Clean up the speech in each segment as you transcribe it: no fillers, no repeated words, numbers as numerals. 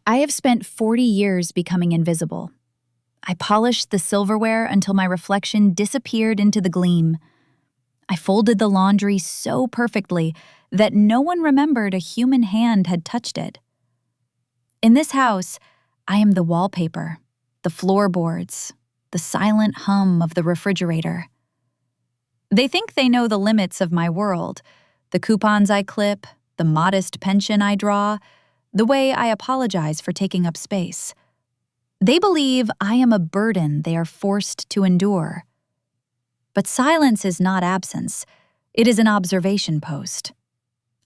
I have spent 40 years becoming invisible. I polished the silverware until my reflection disappeared into the gleam. I folded the laundry so perfectly that no one remembered a human hand had touched it. In this house, I am the wallpaper, the floorboards, the silent hum of the refrigerator. They think they know the limits of my world, the coupons I clip, the modest pension I draw, the way I apologize for taking up space. They believe I am a burden they are forced to endure. But silence is not absence. It is an observation post.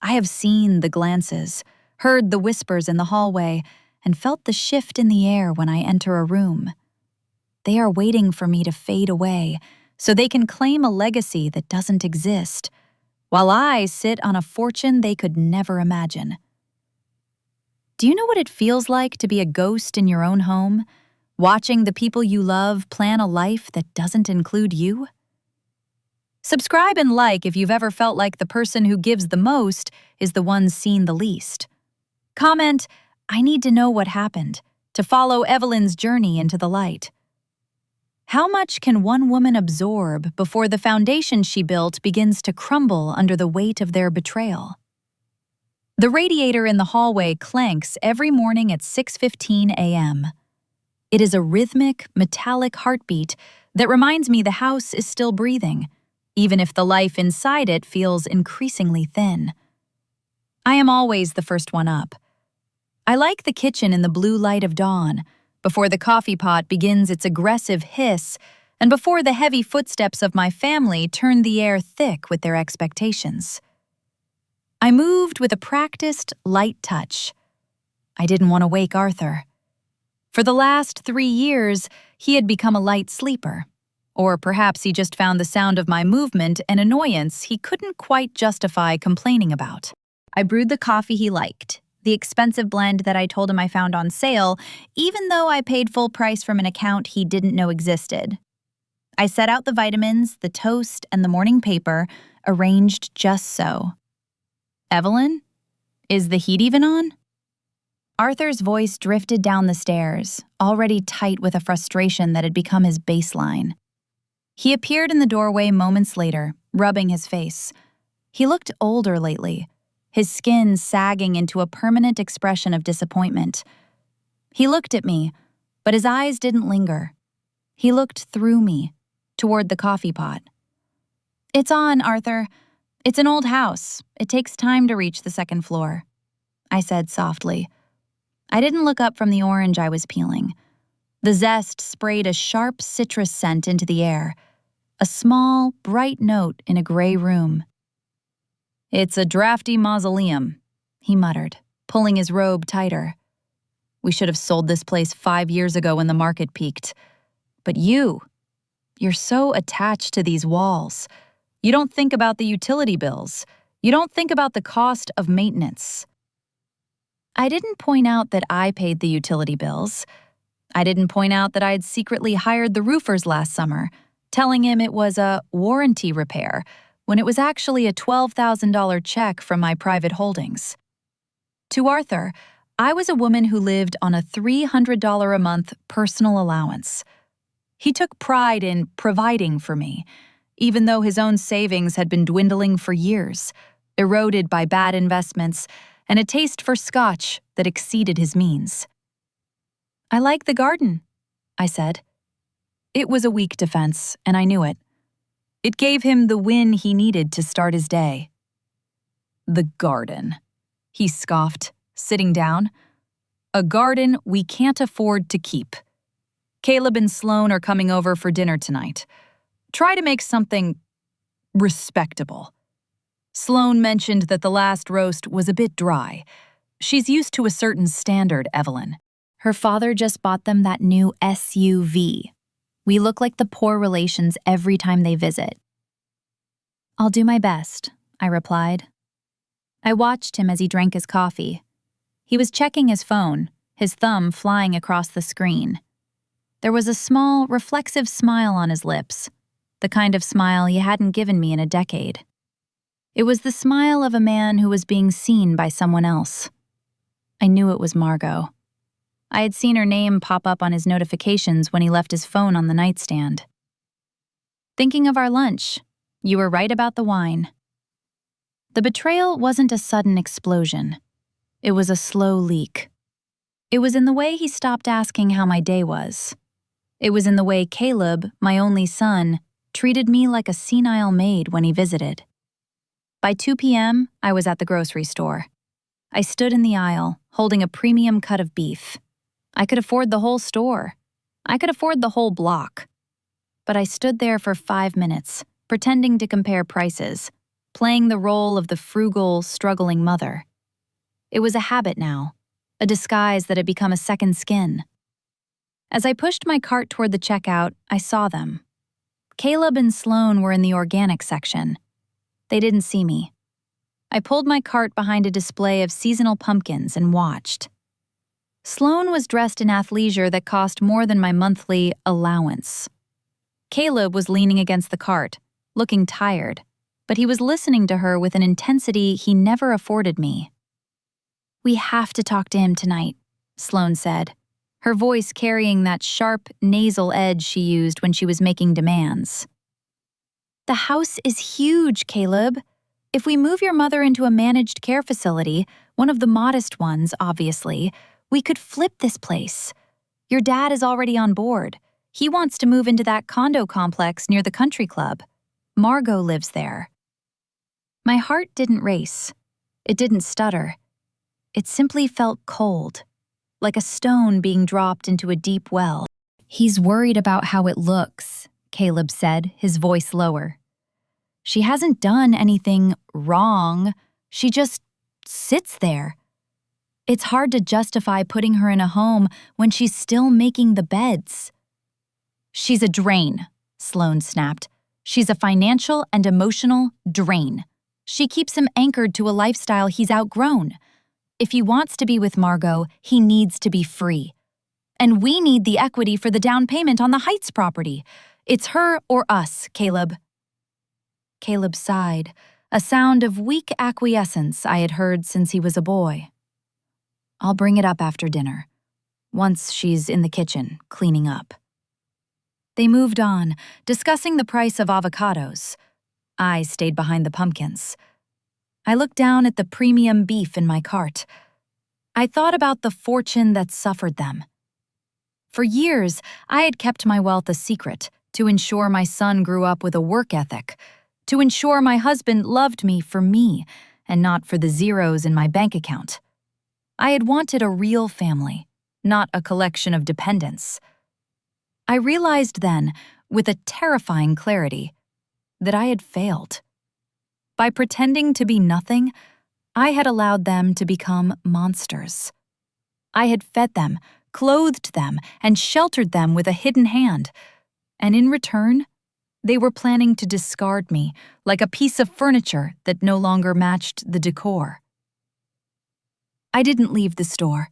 I have seen the glances, heard the whispers in the hallway, and felt the shift in the air when I enter a room. They are waiting for me to fade away so they can claim a legacy that doesn't exist, while I sit on a fortune they could never imagine. Do you know what it feels like to be a ghost in your own home, watching the people you love plan a life that doesn't include you? Subscribe and like if you've ever felt like the person who gives the most is the one seen the least. Comment, "I need to know what happened," to follow Evelyn's journey into the light. How much can one woman absorb before the foundation she built begins to crumble under the weight of their betrayal? The radiator in the hallway clanks every morning at 6:15 a.m. It is a rhythmic, metallic heartbeat that reminds me the house is still breathing, even if the life inside it feels increasingly thin. I am always the first one up. I like the kitchen in the blue light of dawn, before the coffee pot begins its aggressive hiss, and before the heavy footsteps of my family turn the air thick with their expectations. I moved with a practiced, light touch. I didn't want to wake Arthur. For the last 3 years, he had become a light sleeper. Or perhaps he just found the sound of my movement an annoyance he couldn't quite justify complaining about. I brewed the coffee he liked, the expensive blend that I told him I found on sale, even though I paid full price from an account he didn't know existed. I set out the vitamins, the toast, and the morning paper, arranged just so. "Evelyn? Is the heat even on?" Arthur's voice drifted down the stairs, already tight with a frustration that had become his baseline. He appeared in the doorway moments later, rubbing his face. He looked older lately, his skin sagging into a permanent expression of disappointment. He looked at me, but his eyes didn't linger. He looked through me, toward the coffee pot. "It's on, Arthur. It's an old house. It takes time to reach the second floor," I said softly. I didn't look up from the orange I was peeling. The zest sprayed a sharp citrus scent into the air, a small, bright note in a gray room. "It's a drafty mausoleum," he muttered, pulling his robe tighter. "We should have sold this place 5 years ago when the market peaked. But you're so attached to these walls. You don't think about the utility bills. You don't think about the cost of maintenance." I didn't point out that I paid the utility bills. I didn't point out that I'd secretly hired the roofers last summer, telling him it was a warranty repair when it was actually a $12,000 check from my private holdings. To Arthur, I was a woman who lived on a $300 a month personal allowance. He took pride in providing for me, even though his own savings had been dwindling for years, eroded by bad investments and a taste for scotch that exceeded his means. "I like the garden," I said. It was a weak defense, and I knew it. It gave him the win he needed to start his day. "The garden," he scoffed, sitting down. "A garden we can't afford to keep. Caleb and Sloan are coming over for dinner tonight. Try to make something respectable." Sloan mentioned that the last roast was a bit dry. She's used to a certain standard, Evelyn. Her father just bought them that new SUV. We look like the poor relations every time they visit. "I'll do my best," I replied. I watched him as he drank his coffee. He was checking his phone, his thumb flying across the screen. There was a small, reflexive smile on his lips, the kind of smile he hadn't given me in a decade. It was the smile of a man who was being seen by someone else. I knew it was Margot. I had seen her name pop up on his notifications when he left his phone on the nightstand. Thinking of our lunch, you were right about the wine. The betrayal wasn't a sudden explosion. It was a slow leak. It was in the way he stopped asking how my day was. It was in the way Caleb, my only son, treated me like a senile maid when he visited. By 2 p.m., I was at the grocery store. I stood in the aisle, holding a premium cut of beef. I could afford the whole store. I could afford the whole block. But I stood there for 5 minutes, pretending to compare prices, playing the role of the frugal, struggling mother. It was a habit now, a disguise that had become a second skin. As I pushed my cart toward the checkout, I saw them. Caleb and Sloan were in the organic section. They didn't see me. I pulled my cart behind a display of seasonal pumpkins and watched. Sloan was dressed in athleisure that cost more than my monthly allowance. Caleb was leaning against the cart, looking tired, but he was listening to her with an intensity he never afforded me. "We have to talk to him tonight," Sloan said, her voice carrying that sharp, nasal edge she used when she was making demands. "The house is huge, Caleb. If we move your mother into a managed care facility, one of the modest ones, obviously, we could flip this place. Your dad is already on board. He wants to move into that condo complex near the country club. Margot lives there." My heart didn't race. It didn't stutter. It simply felt cold, like a stone being dropped into a deep well. "He's worried about how it looks," Caleb said, his voice lower. "She hasn't done anything wrong. She just sits there. It's hard to justify putting her in a home when she's still making the beds." "She's a drain," Sloan snapped. "She's a financial and emotional drain. She keeps him anchored to a lifestyle he's outgrown. If he wants to be with Margot, he needs to be free. And we need the equity for the down payment on the Heights property. It's her or us, Caleb." Caleb sighed, a sound of weak acquiescence I had heard since he was a boy. "I'll bring it up after dinner, once she's in the kitchen, cleaning up." They moved on, discussing the price of avocados. I stayed behind the pumpkins. I looked down at the premium beef in my cart. I thought about the fortune that suffered them. For years, I had kept my wealth a secret to ensure my son grew up with a work ethic, to ensure my husband loved me for me and not for the zeros in my bank account. I had wanted a real family, not a collection of dependents. I realized then, with a terrifying clarity, that I had failed. By pretending to be nothing, I had allowed them to become monsters. I had fed them, clothed them, and sheltered them with a hidden hand, and in return, they were planning to discard me like a piece of furniture that no longer matched the decor. I didn't leave the store.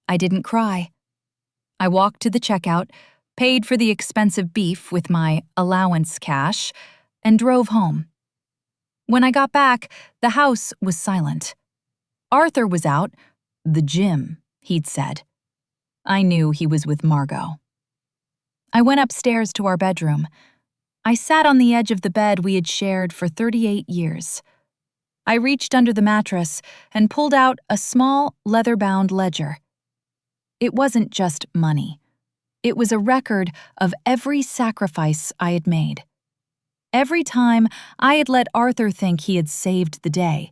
I didn't cry. I walked to the checkout, paid for the expensive beef with my allowance cash, and drove home. When I got back, the house was silent. Arthur was out, the gym, he'd said. I knew he was with Margot. I went upstairs to our bedroom. I sat on the edge of the bed we had shared for 38 years. I reached under the mattress and pulled out a small, leather-bound ledger. It wasn't just money. It was a record of every sacrifice I had made. Every time I had let Arthur think he had saved the day.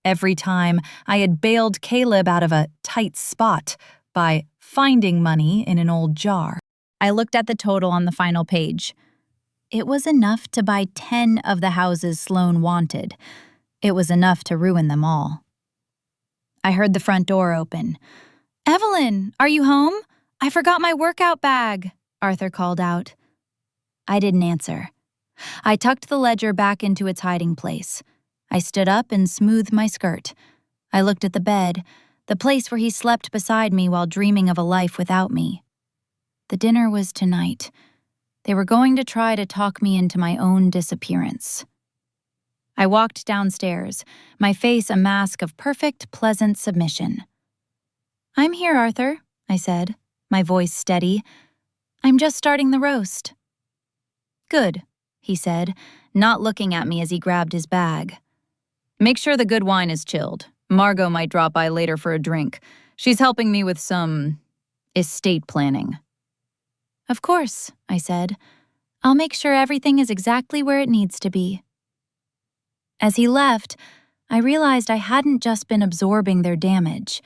Every time I had bailed Caleb out of a tight spot by finding money in an old jar. I looked at the total on the final page. It was enough to buy 10 of the houses Sloan wanted. It was enough to ruin them all. I heard the front door open. "Evelyn, are you home? I forgot my workout bag," Arthur called out. I didn't answer. I tucked the ledger back into its hiding place. I stood up and smoothed my skirt. I looked at the bed, the place where he slept beside me while dreaming of a life without me. The dinner was tonight. They were going to try to talk me into my own disappearance. I walked downstairs, my face a mask of perfect, pleasant submission. I'm here, Arthur, I said, my voice steady. I'm just starting the roast. Good, he said, not looking at me as he grabbed his bag. Make sure the good wine is chilled. Margot might drop by later for a drink. She's helping me with some estate planning. Of course, I said. I'll make sure everything is exactly where it needs to be. As he left, I realized I hadn't just been absorbing their damage.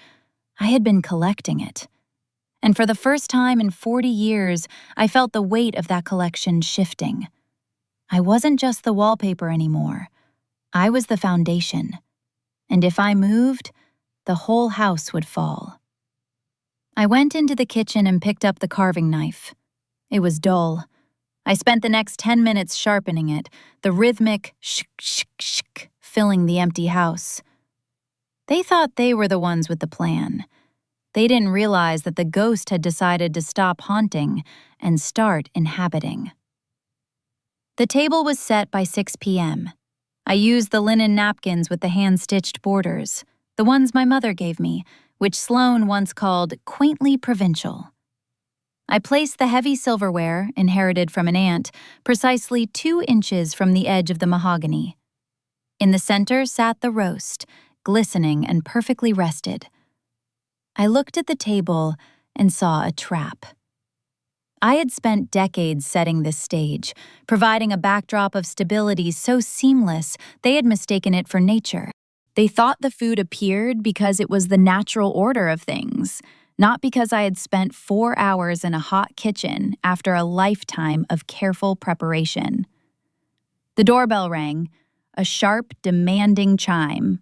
I had been collecting it. And for the first time in 40 years, I felt the weight of that collection shifting. I wasn't just the wallpaper anymore. I was the foundation. And if I moved, the whole house would fall. I went into the kitchen and picked up the carving knife. It was dull. I spent the next 10 minutes sharpening it, the rhythmic shk, shk, shk filling the empty house. They thought they were the ones with the plan. They didn't realize that the ghost had decided to stop haunting and start inhabiting. The table was set by 6 p.m. I used the linen napkins with the hand-stitched borders, the ones my mother gave me, which Sloane once called quaintly provincial. I placed the heavy silverware, inherited from an aunt, precisely 2 inches from the edge of the mahogany. In the center sat the roast, glistening and perfectly rested. I looked at the table and saw a trap. I had spent decades setting this stage, providing a backdrop of stability so seamless they had mistaken it for nature. They thought the food appeared because it was the natural order of things, not because I had spent 4 hours in a hot kitchen after a lifetime of careful preparation. The doorbell rang, a sharp, demanding chime.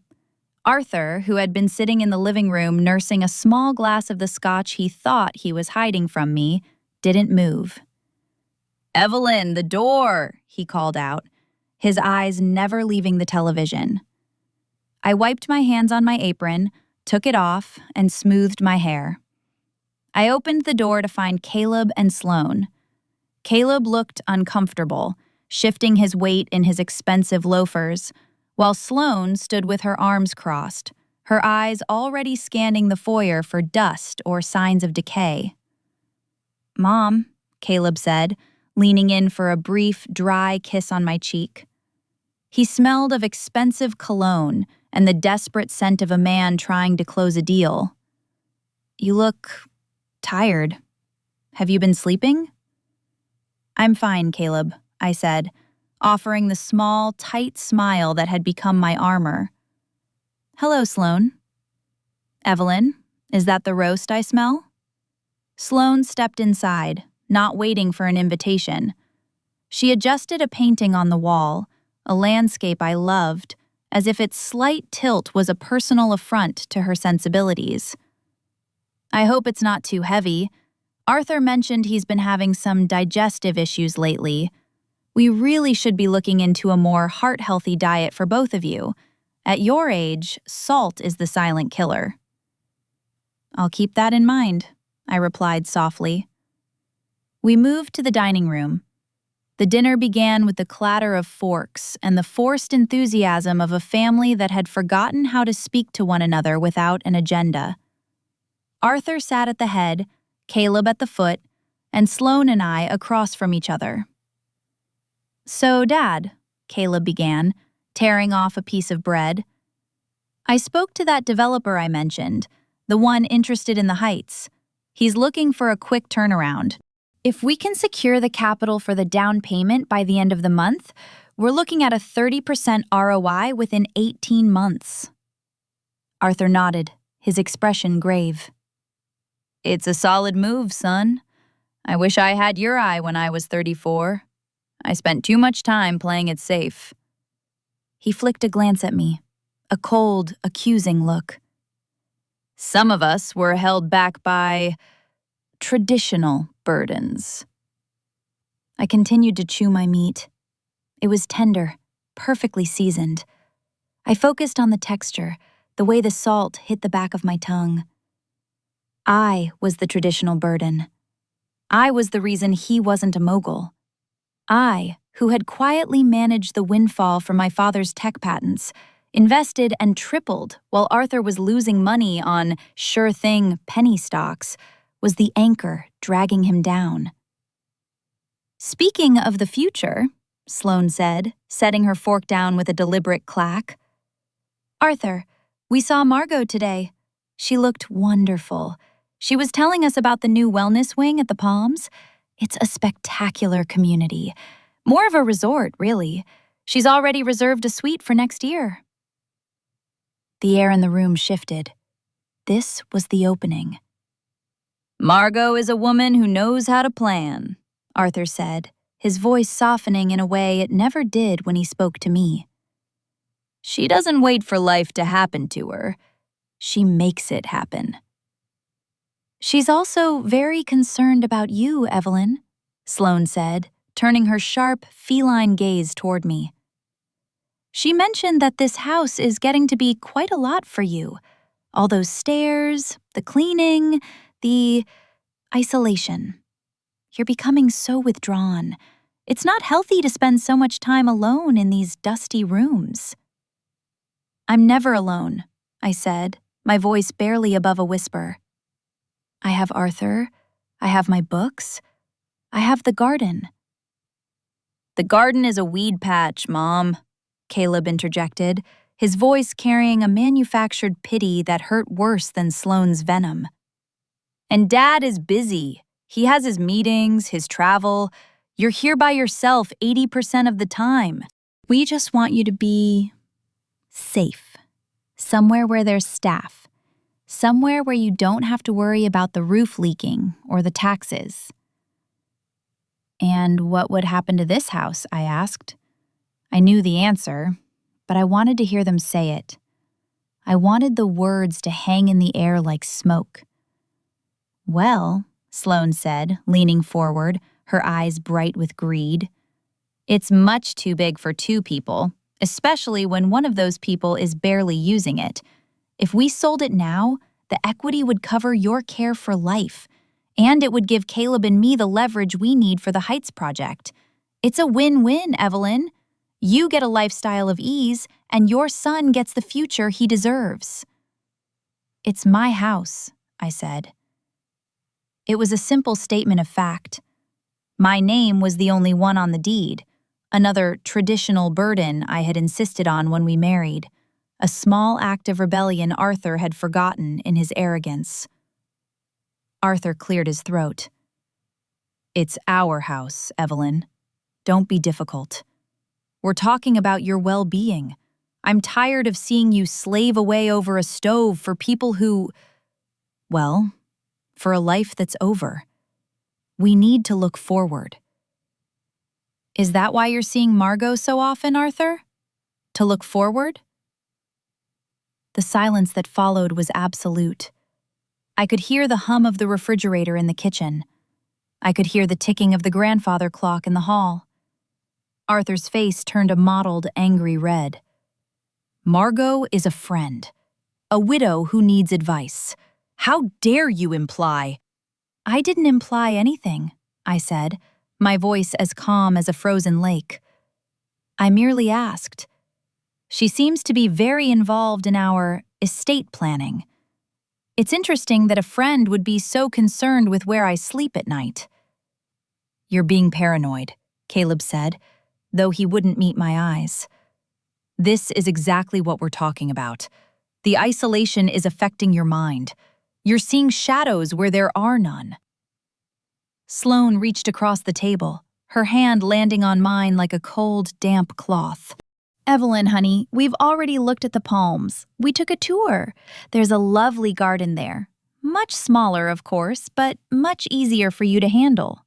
Arthur, who had been sitting in the living room nursing a small glass of the scotch he thought he was hiding from me, didn't move. "Evelyn, the door!" he called out, his eyes never leaving the television. I wiped my hands on my apron, took it off, and smoothed my hair. I opened the door to find Caleb and Sloane. Caleb looked uncomfortable, shifting his weight in his expensive loafers, while Sloane stood with her arms crossed, her eyes already scanning the foyer for dust or signs of decay. "Mom," Caleb said, leaning in for a brief, dry kiss on my cheek. He smelled of expensive cologne and the desperate scent of a man trying to close a deal. "You look tired. Have you been sleeping?" "I'm fine, Caleb," I said, offering the small, tight smile that had become my armor. "Hello, Sloane." "Evelyn, is that the roast I smell?" Sloane stepped inside, not waiting for an invitation. She adjusted a painting on the wall, a landscape I loved, as if its slight tilt was a personal affront to her sensibilities. "I hope it's not too heavy. Arthur mentioned he's been having some digestive issues lately. We really should be looking into a more heart-healthy diet for both of you. At your age, salt is the silent killer." "I'll keep that in mind," I replied softly. We moved to the dining room. The dinner began with the clatter of forks and the forced enthusiasm of a family that had forgotten how to speak to one another without an agenda. Arthur sat at the head, Caleb at the foot, and Sloane and I across from each other. "So, Dad," Caleb began, tearing off a piece of bread, "I spoke to that developer I mentioned, the one interested in the Heights. He's looking for a quick turnaround. If we can secure the capital for the down payment by the end of the month, we're looking at a 30% ROI within 18 months. Arthur nodded, his expression grave. "It's a solid move, son. I wish I had your eye when I was 34. I spent too much time playing it safe." He flicked a glance at me, a cold, accusing look. "Some of us were held back by traditional burdens." I continued to chew my meat. It was tender, perfectly seasoned. I focused on the texture, the way the salt hit the back of my tongue. I was the traditional burden. I was the reason he wasn't a mogul. I, who had quietly managed the windfall from my father's tech patents, invested and tripled while Arthur was losing money on sure-thing penny stocks, was the anchor dragging him down. "Speaking of the future," Sloane said, setting her fork down with a deliberate clack. "Arthur, we saw Margot today. She looked wonderful. She was telling us about the new wellness wing at the Palms. It's a spectacular community. More of a resort, really. She's already reserved a suite for next year." The air in the room shifted. This was the opening. "Margot is a woman who knows how to plan," Arthur said, his voice softening in a way it never did when he spoke to me. "She doesn't wait for life to happen to her. She makes it happen." "She's also very concerned about you, Evelyn," Sloane said, turning her sharp, feline gaze toward me. "She mentioned that this house is getting to be quite a lot for you. All those stairs, the cleaning, the isolation. You're becoming so withdrawn. It's not healthy to spend so much time alone in these dusty rooms." "I'm never alone," I said, my voice barely above a whisper. "I have Arthur. I have my books. I have the garden." "The garden is a weed patch, Mom," Caleb interjected, his voice carrying a manufactured pity that hurt worse than Sloane's venom. "And Dad is busy. He has his meetings, his travel. You're here by yourself 80% of the time. We just want you to be safe. Somewhere where there's staff. Somewhere where you don't have to worry about the roof leaking or the taxes." "And what would happen to this house?" I asked. I knew the answer, but I wanted to hear them say it. I wanted the words to hang in the air like smoke. "Well," Sloane said, leaning forward, her eyes bright with greed, "it's much too big for two people, especially when one of those people is barely using it. If we sold it now, the equity would cover your care for life, and it would give Caleb and me the leverage we need for the Heights project. It's a win-win, Evelyn. You get a lifestyle of ease, and your son gets the future he deserves." "It's my house," I said. It was a simple statement of fact. My name was the only one on the deed, another traditional burden I had insisted on when we married, a small act of rebellion Arthur had forgotten in his arrogance. Arthur cleared his throat. "It's our house, Evelyn. Don't be difficult. We're talking about your well-being. I'm tired of seeing you slave away over a stove for people who, well, for a life that's over. We need to look forward." "Is that why you're seeing Margot so often, Arthur? To look forward?" The silence that followed was absolute. I could hear the hum of the refrigerator in the kitchen. I could hear the ticking of the grandfather clock in the hall. Arthur's face turned a mottled, angry red. "Margot is a friend. A widow who needs advice. How dare you imply—" "I didn't imply anything," I said, my voice as calm as a frozen lake. "I merely asked. She seems to be very involved in our estate planning. It's interesting that a friend would be so concerned with where I sleep at night." "You're being paranoid," Caleb said, though he wouldn't meet my eyes. "This is exactly what we're talking about. The isolation is affecting your mind. You're seeing shadows where there are none." Sloane reached across the table, her hand landing on mine like a cold, damp cloth. "Evelyn, honey, we've already looked at the Palms. We took a tour. There's a lovely garden there. Much smaller, of course, but much easier for you to handle.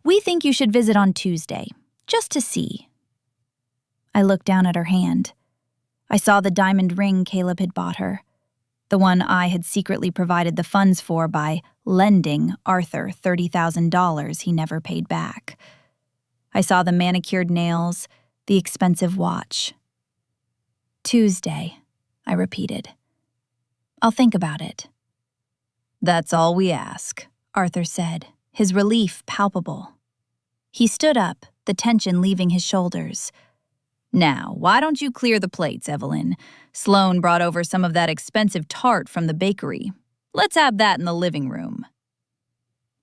We think you should visit on Tuesday, just to see." I looked down at her hand. I saw the diamond ring Caleb had bought her, the one I had secretly provided the funds for by lending Arthur $30,000 he never paid back. I saw the manicured nails, the expensive watch. "Tuesday," I repeated. "I'll think about it." "That's all we ask," Arthur said, his relief palpable. He stood up, the tension leaving his shoulders. Now, why don't you clear the plates, Evelyn? Sloane brought over some of that expensive tart from the bakery. Let's have that in the living room.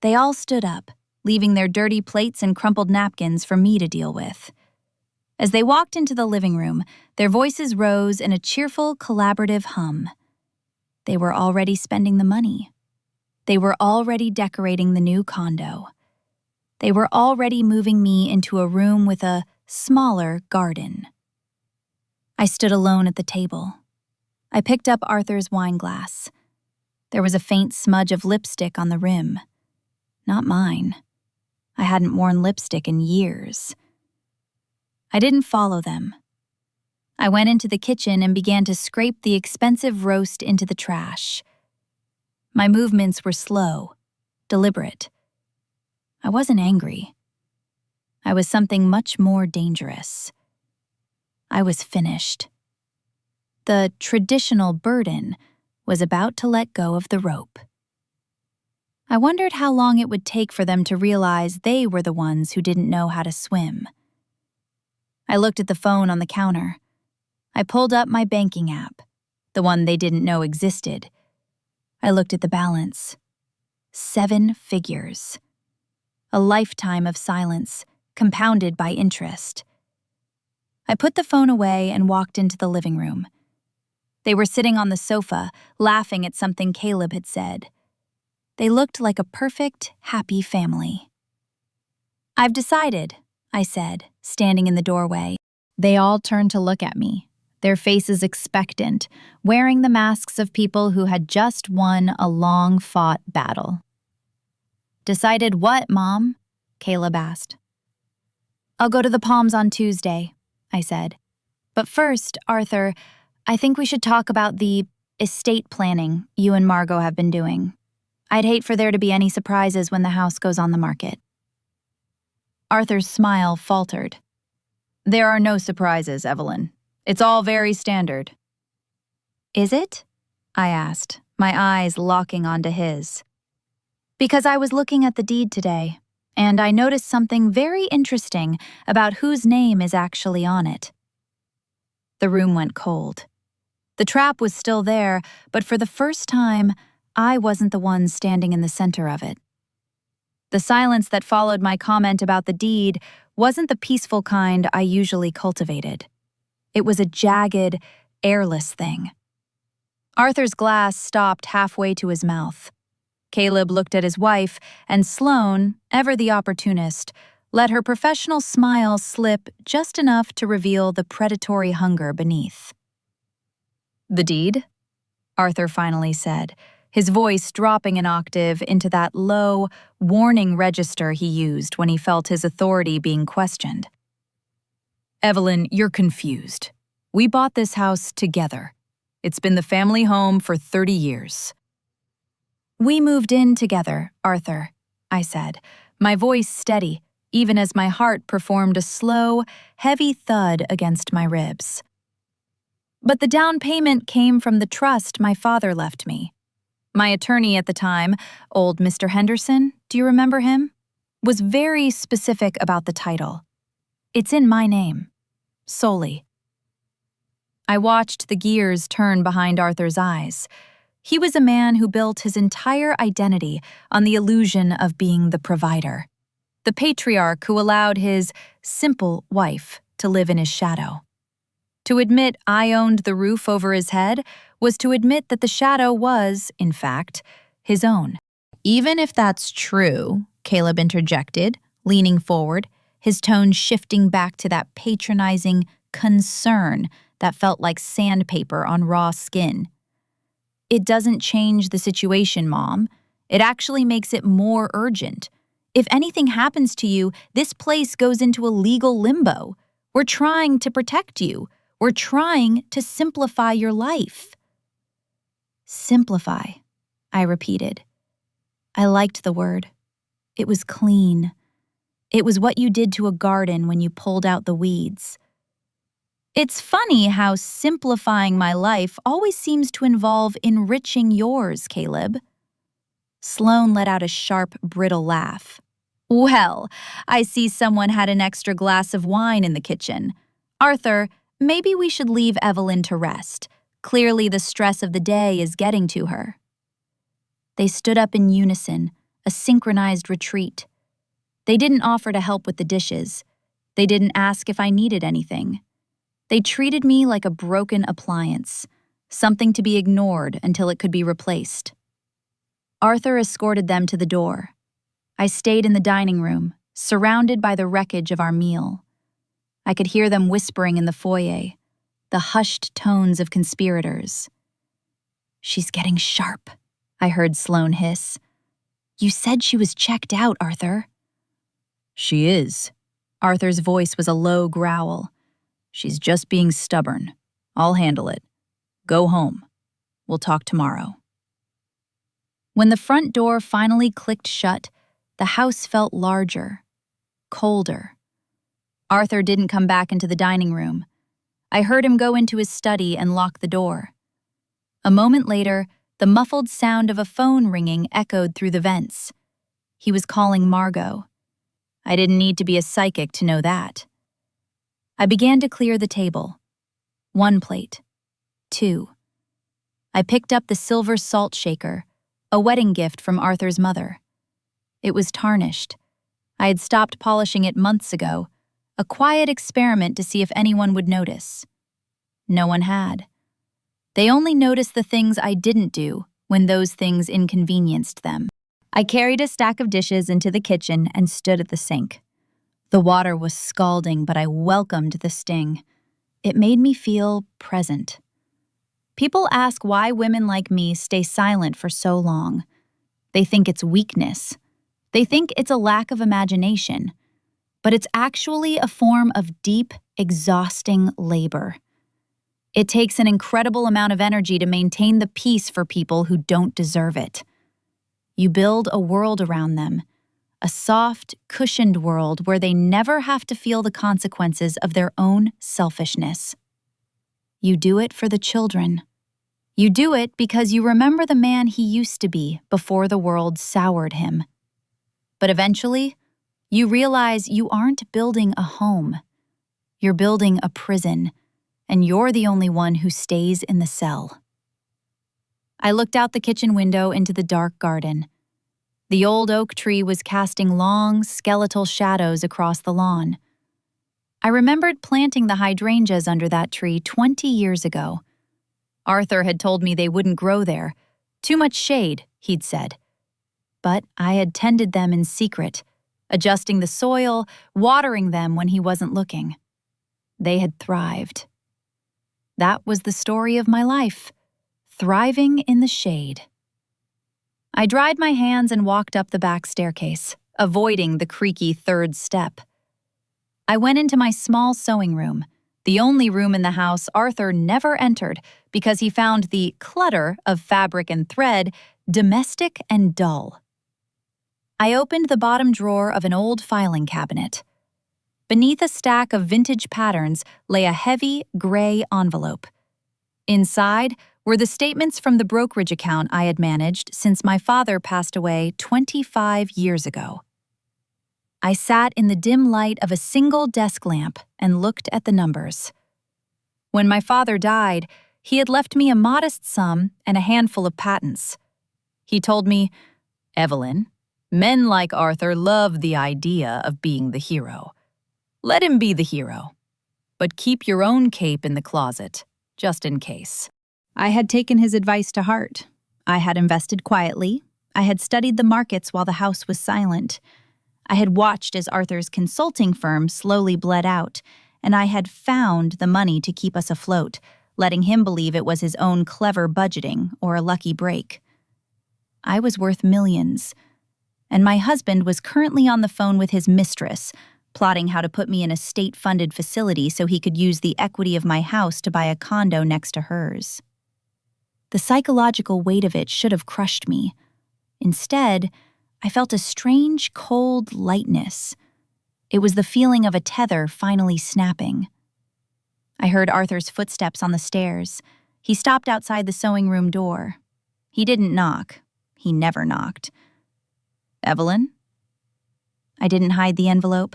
They all stood up, leaving their dirty plates and crumpled napkins for me to deal with. As they walked into the living room, their voices rose in a cheerful, collaborative hum. They were already spending the money. They were already decorating the new condo. They were already moving me into a room with a smaller garden. I stood alone at the table. I picked up Arthur's wine glass. There was a faint smudge of lipstick on the rim. Not mine. I hadn't worn lipstick in years. I didn't follow them. I went into the kitchen and began to scrape the expensive roast into the trash. My movements were slow, deliberate. I wasn't angry. I was something much more dangerous. I was finished. The traditional burden was about to let go of the rope. I wondered how long it would take for them to realize they were the ones who didn't know how to swim. I looked at the phone on the counter. I pulled up my banking app, the one they didn't know existed. I looked at the balance. 7 figures. A lifetime of silence, compounded by interest. I put the phone away and walked into the living room. They were sitting on the sofa, laughing at something Caleb had said. They looked like a perfect, happy family. "I've decided," I said, standing in the doorway. They all turned to look at me, their faces expectant, wearing the masks of people who had just won a long-fought battle. "Decided what, Mom?" Caleb asked. "I'll go to the Palms on Tuesday," I said. "But first, Arthur, I think we should talk about the estate planning you and Margot have been doing. I'd hate for there to be any surprises when the house goes on the market." Arthur's smile faltered. "There are no surprises, Evelyn. It's all very standard." "Is it?" I asked, my eyes locking onto his. "Because I was looking at the deed today, and I noticed something very interesting about whose name is actually on it." The room went cold. The trap was still there, but for the first time, I wasn't the one standing in the center of it. The silence that followed my comment about the deed wasn't the peaceful kind I usually cultivated. It was a jagged, airless thing. Arthur's glass stopped halfway to his mouth. Caleb looked at his wife, and Sloane, ever the opportunist, let her professional smile slip just enough to reveal the predatory hunger beneath. "The deed?" Arthur finally said, his voice dropping an octave into that low, warning register he used when he felt his authority being questioned. "Evelyn, you're confused. We bought this house together. It's been the family home for 30 years. "We moved in together, Arthur," I said, my voice steady, even as my heart performed a slow, heavy thud against my ribs. "But the down payment came from the trust my father left me. My attorney at the time, old Mr. Henderson, do you remember him? Was very specific about the title. It's in my name. Solely." I watched the gears turn behind Arthur's eyes. He was a man who built his entire identity on the illusion of being the provider, the patriarch who allowed his simple wife to live in his shadow. To admit I owned the roof over his head was to admit that the shadow was, in fact, his own. "Even if that's true," Caleb interjected, leaning forward, his tone shifting back to that patronizing concern that felt like sandpaper on raw skin. "It doesn't change the situation, Mom. It actually makes it more urgent. If anything happens to you, this place goes into a legal limbo. We're trying to protect you. We're trying to simplify your life." "Simplify," I repeated. I liked the word. It was clean. It was what you did to a garden when you pulled out the weeds. "It's funny how simplifying my life always seems to involve enriching yours, Caleb." Sloane let out a sharp, brittle laugh. "Well, I see someone had an extra glass of wine in the kitchen. "Arthur, maybe we should leave Evelyn to rest. Clearly the stress of the day is getting to her." They stood up in unison, a synchronized retreat. They didn't offer to help with the dishes. They didn't ask if I needed anything. They treated me like a broken appliance, something to be ignored until it could be replaced. Arthur escorted them to the door. I stayed in the dining room, surrounded by the wreckage of our meal. I could hear them whispering in the foyer, the hushed tones of conspirators. "She's getting sharp," I heard Sloane hiss. "You said she was checked out, Arthur." "She is." Arthur's voice was a low growl. "She's just being stubborn. I'll handle it. Go home. We'll talk tomorrow." When the front door finally clicked shut, the house felt larger, colder. Arthur didn't come back into the dining room. I heard him go into his study and lock the door. A moment later, the muffled sound of a phone ringing echoed through the vents. He was calling Margot. I didn't need to be a psychic to know that. I began to clear the table. 1 plate. 2. I picked up the silver salt shaker, a wedding gift from Arthur's mother. It was tarnished. I had stopped polishing it months ago, a quiet experiment to see if anyone would notice. No one had. They only noticed the things I didn't do when those things inconvenienced them. I carried a stack of dishes into the kitchen and stood at the sink. The water was scalding, but I welcomed the sting. It made me feel present. People ask why women like me stay silent for so long. They think it's weakness. They think it's a lack of imagination. But it's actually a form of deep, exhausting labor. It takes an incredible amount of energy to maintain the peace for people who don't deserve it. You build a world around them, a soft, cushioned world where they never have to feel the consequences of their own selfishness. You do it for the children. You do it because you remember the man he used to be before the world soured him. But eventually, you realize you aren't building a home. You're building a prison, and you're the only one who stays in the cell. I looked out the kitchen window into the dark garden. The old oak tree was casting long, skeletal shadows across the lawn. I remembered planting the hydrangeas under that tree 20 years ago. Arthur had told me they wouldn't grow there. Too much shade, he'd said. But I had tended them in secret, adjusting the soil, watering them when he wasn't looking. They had thrived. That was the story of my life, thriving in the shade. I dried my hands and walked up the back staircase, avoiding the creaky 3rd step. I went into my small sewing room, the only room in the house Arthur never entered because he found the clutter of fabric and thread domestic and dull. I opened the bottom drawer of an old filing cabinet. Beneath a stack of vintage patterns lay a heavy, gray envelope. Inside were the statements from the brokerage account I had managed since my father passed away 25 years ago. I sat in the dim light of a single desk lamp and looked at the numbers. When my father died, he had left me a modest sum and a handful of patents. He told me, "Evelyn, men like Arthur love the idea of being the hero. Let him be the hero. But keep your own cape in the closet, just in case." I had taken his advice to heart. I had invested quietly. I had studied the markets while the house was silent. I had watched as Arthur's consulting firm slowly bled out, and I had found the money to keep us afloat, letting him believe it was his own clever budgeting or a lucky break. I was worth millions, and my husband was currently on the phone with his mistress, plotting how to put me in a state-funded facility so he could use the equity of my house to buy a condo next to hers. The psychological weight of it should have crushed me. Instead, I felt a strange, cold lightness. It was the feeling of a tether finally snapping. I heard Arthur's footsteps on the stairs. He stopped outside the sewing room door. He didn't knock. He never knocked. "Evelyn?" I didn't hide the envelope.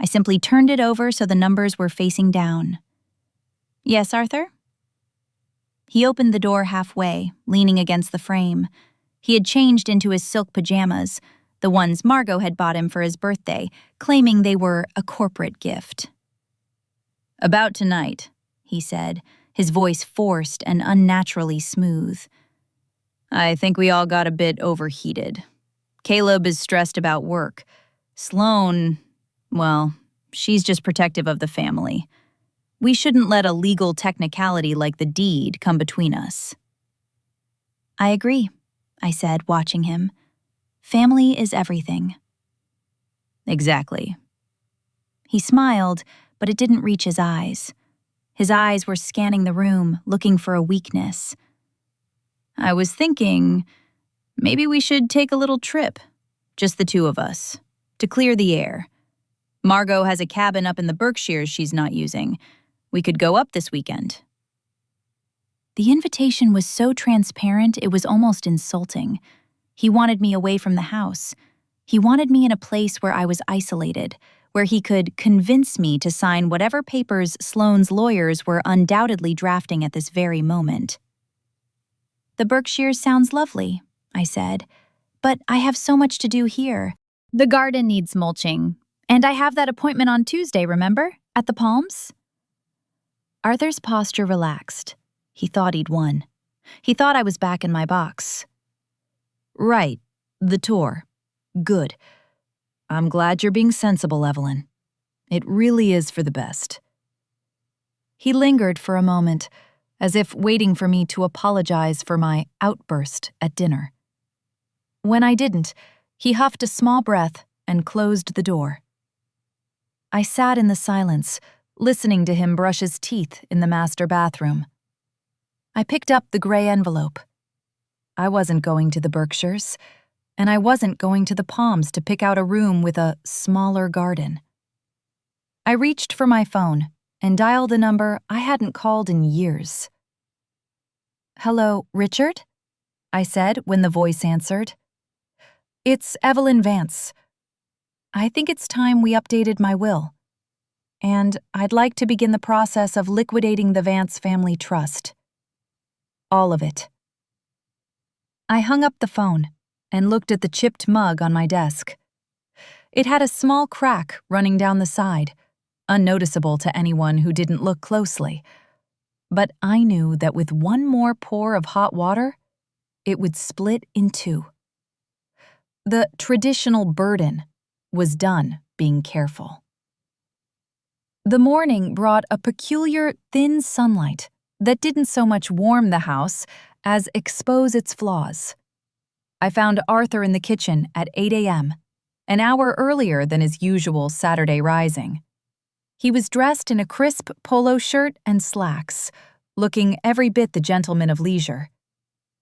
I simply turned it over so the numbers were facing down. Yes, Arthur? He opened the door halfway, leaning against the frame. He had changed into his silk pajamas, the ones Margot had bought him for his birthday, claiming they were a corporate gift. About tonight, he said, his voice forced and unnaturally smooth. I think we all got a bit overheated. Caleb is stressed about work. Sloane, well, she's just protective of the family. We shouldn't let a legal technicality like the deed come between us. I agree, I said, watching him. Family is everything. Exactly. He smiled, but it didn't reach his eyes. His eyes were scanning the room, looking for a weakness. I was thinking, maybe we should take a little trip, just the two of us, to clear the air. Margot has a cabin up in the Berkshires she's not using. We could go up this weekend. The invitation was so transparent it was almost insulting. He wanted me away from the house. He wanted me in a place where I was isolated, where he could convince me to sign whatever papers Sloane's lawyers were undoubtedly drafting at this very moment. The Berkshires sounds lovely, I said, but I have so much to do here. The garden needs mulching, and I have that appointment on Tuesday, remember? At the Palms? Arthur's posture relaxed. He thought he'd won. He thought I was back in my box. Right, the tour. Good. I'm glad you're being sensible, Evelyn. It really is for the best. He lingered for a moment, as if waiting for me to apologize for my outburst at dinner. When I didn't, he huffed a small breath and closed the door. I sat in the silence, listening to him brush his teeth in the master bathroom. I picked up the gray envelope. I wasn't going to the Berkshires, and I wasn't going to the Palms to pick out a room with a smaller garden. I reached for my phone and dialed a number I hadn't called in years. Hello, Richard? I said when the voice answered. It's Evelyn Vance. I think it's time we updated my will. And I'd like to begin the process of liquidating the Vance family trust. All of it. I hung up the phone and looked at the chipped mug on my desk. It had a small crack running down the side, unnoticeable to anyone who didn't look closely. But I knew that with one more pour of hot water, it would split in two. The traditional burden was done being careful. The morning brought a peculiar, thin sunlight that didn't so much warm the house as expose its flaws. I found Arthur in the kitchen at 8 a.m., an hour earlier than his usual Saturday rising. He was dressed in a crisp polo shirt and slacks, looking every bit the gentleman of leisure.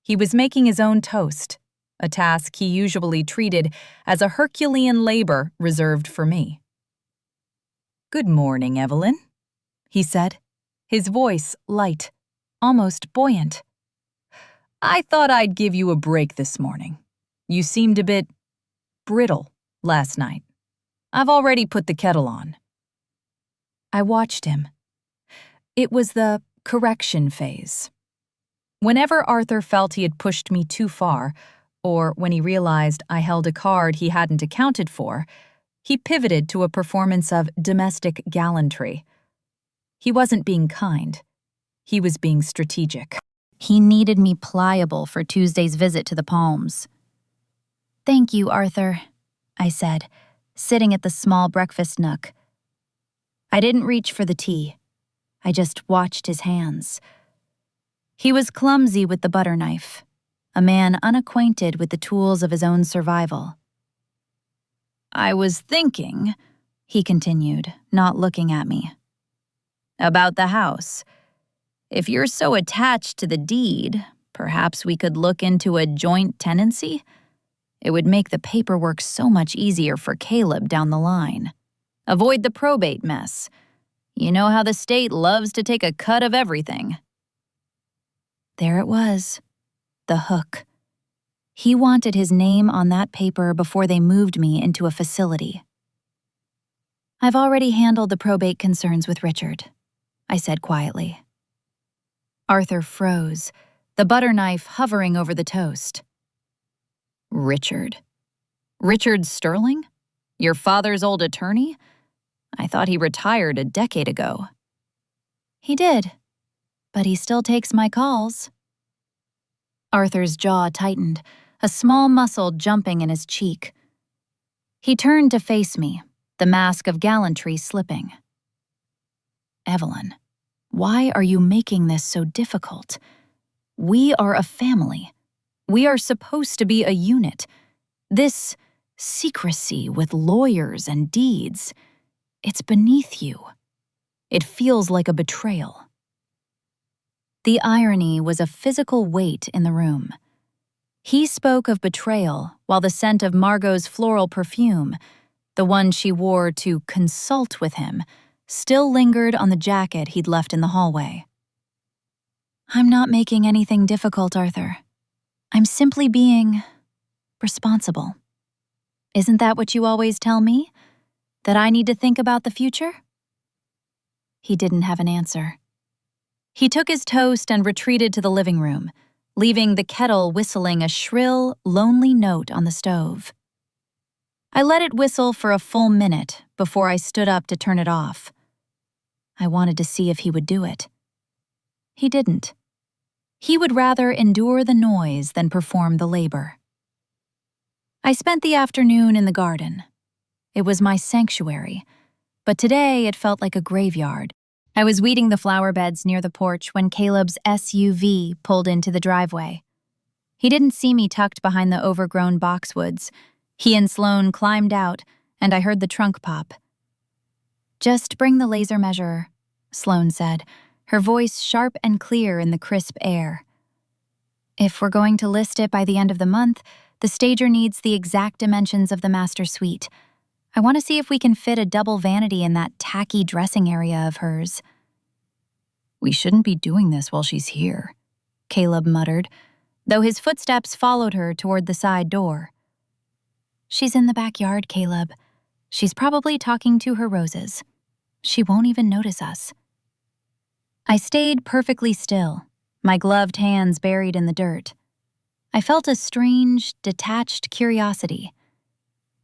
He was making his own toast, a task he usually treated as a Herculean labor reserved for me. Good morning, Evelyn, he said, his voice light, almost buoyant. I thought I'd give you a break this morning. You seemed a bit brittle last night. I've already put the kettle on. I watched him. It was the correction phase. Whenever Arthur felt he had pushed me too far, or when he realized I held a card he hadn't accounted for, he pivoted to a performance of domestic gallantry. He wasn't being kind. He was being strategic. He needed me pliable for Tuesday's visit to the Palms. Thank you, Arthur, I said, sitting at the small breakfast nook. I didn't reach for the tea. I just watched his hands. He was clumsy with the butter knife, a man unacquainted with the tools of his own survival. I was thinking, he continued, not looking at me, about the house. If you're so attached to the deed, perhaps we could look into a joint tenancy? It would make the paperwork so much easier for Caleb down the line. Avoid the probate mess. You know how the state loves to take a cut of everything. There it was, the hook. He wanted his name on that paper before they moved me into a facility. I've already handled the probate concerns with Richard, I said quietly. Arthur froze, the butter knife hovering over the toast. Richard? Richard Sterling? Your father's old attorney? I thought he retired a decade ago. He did, but he still takes my calls. Arthur's jaw tightened, a small muscle jumping in his cheek. He turned to face me, the mask of gallantry slipping. Evelyn, why are you making this so difficult? We are a family. We are supposed to be a unit. This secrecy with lawyers and deeds, it's beneath you. It feels like a betrayal. The irony was a physical weight in the room. He spoke of betrayal while the scent of Margot's floral perfume, the one she wore to consult with him, still lingered on the jacket he'd left in the hallway. I'm not making anything difficult, Arthur. I'm simply being responsible. Isn't that what you always tell me? That I need to think about the future? He didn't have an answer. He took his toast and retreated to the living room, leaving the kettle whistling a shrill, lonely note on the stove. I let it whistle for a full minute before I stood up to turn it off. I wanted to see if he would do it. He didn't. He would rather endure the noise than perform the labor. I spent the afternoon in the garden. It was my sanctuary, but today it felt like a graveyard. I was weeding the flower beds near the porch when Caleb's SUV pulled into the driveway. He didn't see me tucked behind the overgrown boxwoods. He and Sloane climbed out, and I heard the trunk pop. Just bring the laser measurer, Sloane said, her voice sharp and clear in the crisp air. If we're going to list it by the end of the month, the stager needs the exact dimensions of the master suite. I want to see if we can fit a double vanity in that tacky dressing area of hers. We shouldn't be doing this while she's here, Caleb muttered, though his footsteps followed her toward the side door. She's in the backyard, Caleb. She's probably talking to her roses. She won't even notice us. I stayed perfectly still, my gloved hands buried in the dirt. I felt a strange, detached curiosity.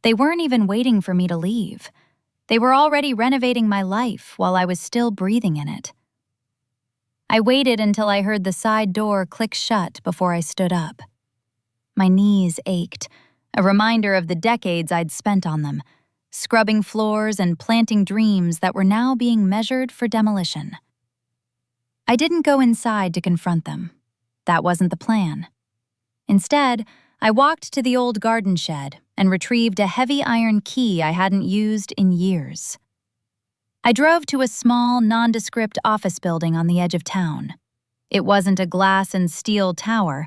They weren't even waiting for me to leave. They were already renovating my life while I was still breathing in it. I waited until I heard the side door click shut before I stood up. My knees ached, a reminder of the decades I'd spent on them, scrubbing floors and planting dreams that were now being measured for demolition. I didn't go inside to confront them. That wasn't the plan. Instead, I walked to the old garden shed and retrieved a heavy iron key I hadn't used in years. I drove to a small, nondescript office building on the edge of town. It wasn't a glass and steel tower.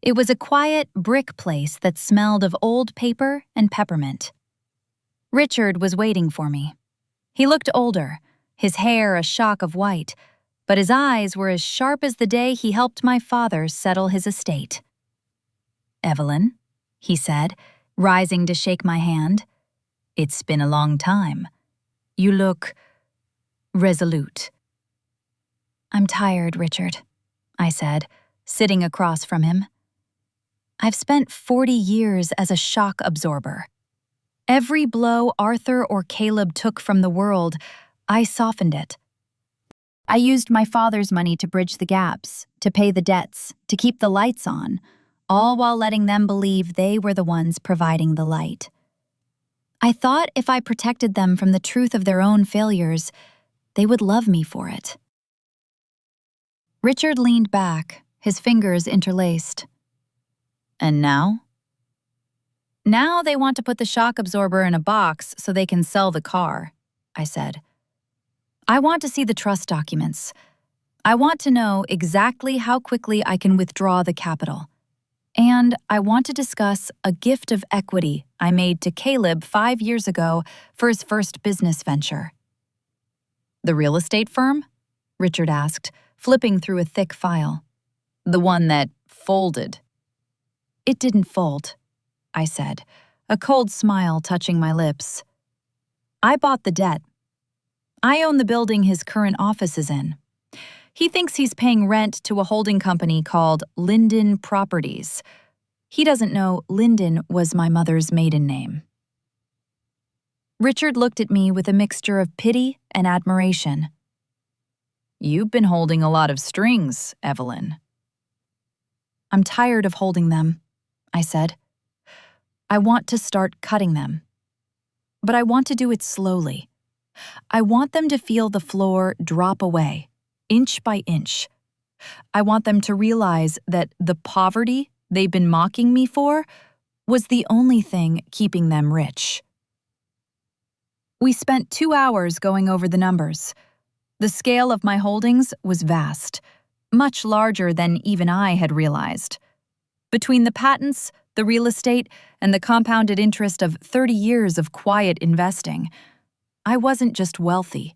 It was a quiet brick place that smelled of old paper and peppermint. Richard was waiting for me. He looked older, his hair a shock of white, but his eyes were as sharp as the day he helped my father settle his estate. Evelyn, he said, rising to shake my hand. It's been a long time. You look resolute. I'm tired, Richard, I said, sitting across from him. I've spent 40 years as a shock absorber. Every blow Arthur or Caleb took from the world, I softened it. I used my father's money to bridge the gaps, to pay the debts, to keep the lights on, all while letting them believe they were the ones providing the light. I thought if I protected them from the truth of their own failures, they would love me for it. Richard leaned back, his fingers interlaced. And now? Now they want to put the shock absorber in a box so they can sell the car, I said. I want to see the trust documents. I want to know exactly how quickly I can withdraw the capital. And I want to discuss a gift of equity I made to Caleb 5 years ago for his first business venture. The real estate firm? Richard asked, flipping through a thick file. The one that folded. It didn't fold, I said, a cold smile touching my lips. I bought the debt I own the building his current office is in. He thinks he's paying rent to a holding company called Linden Properties. He doesn't know Linden was my mother's maiden name. Richard looked at me with a mixture of pity and admiration. You've been holding a lot of strings, Evelyn. I'm tired of holding them, I said. I want to start cutting them. But I want to do it slowly. I want them to feel the floor drop away, inch by inch. I want them to realize that the poverty they've been mocking me for was the only thing keeping them rich. We spent 2 hours going over the numbers. The scale of my holdings was vast, much larger than even I had realized. Between the patents, the real estate, and the compounded interest of 30 years of quiet investing, I wasn't just wealthy.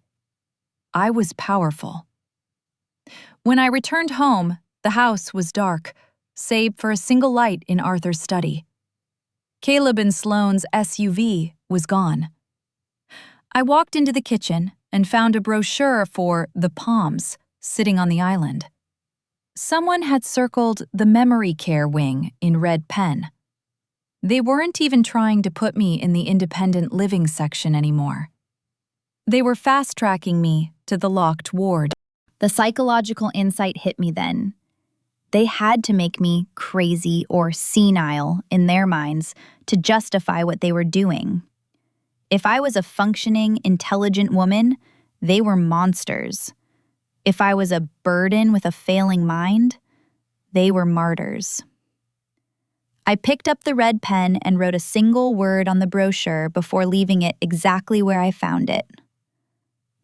I was powerful. When I returned home, the house was dark, save for a single light in Arthur's study. Caleb and Sloane's SUV was gone. I walked into the kitchen and found a brochure for The Palms sitting on the island. Someone had circled the memory care wing in red pen. They weren't even trying to put me in the independent living section anymore. They were fast-tracking me to the locked ward. The psychological insight hit me then. They had to make me crazy or senile in their minds to justify what they were doing. If I was a functioning, intelligent woman, they were monsters. If I was a burden with a failing mind, they were martyrs. I picked up the red pen and wrote a single word on the brochure before leaving it exactly where I found it.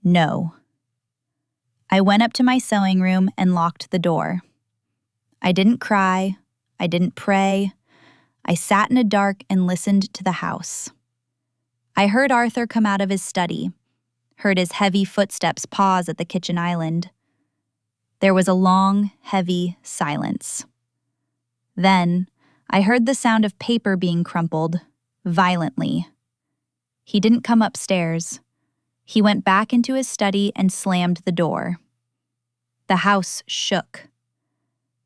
No. I went up to my sewing room and locked the door. I didn't cry. I didn't pray. I sat in the dark and listened to the house. I heard Arthur come out of his study, heard his heavy footsteps pause at the kitchen island. There was a long, heavy silence. Then, I heard the sound of paper being crumpled, violently. He didn't come upstairs. He went back into his study and slammed the door. The house shook.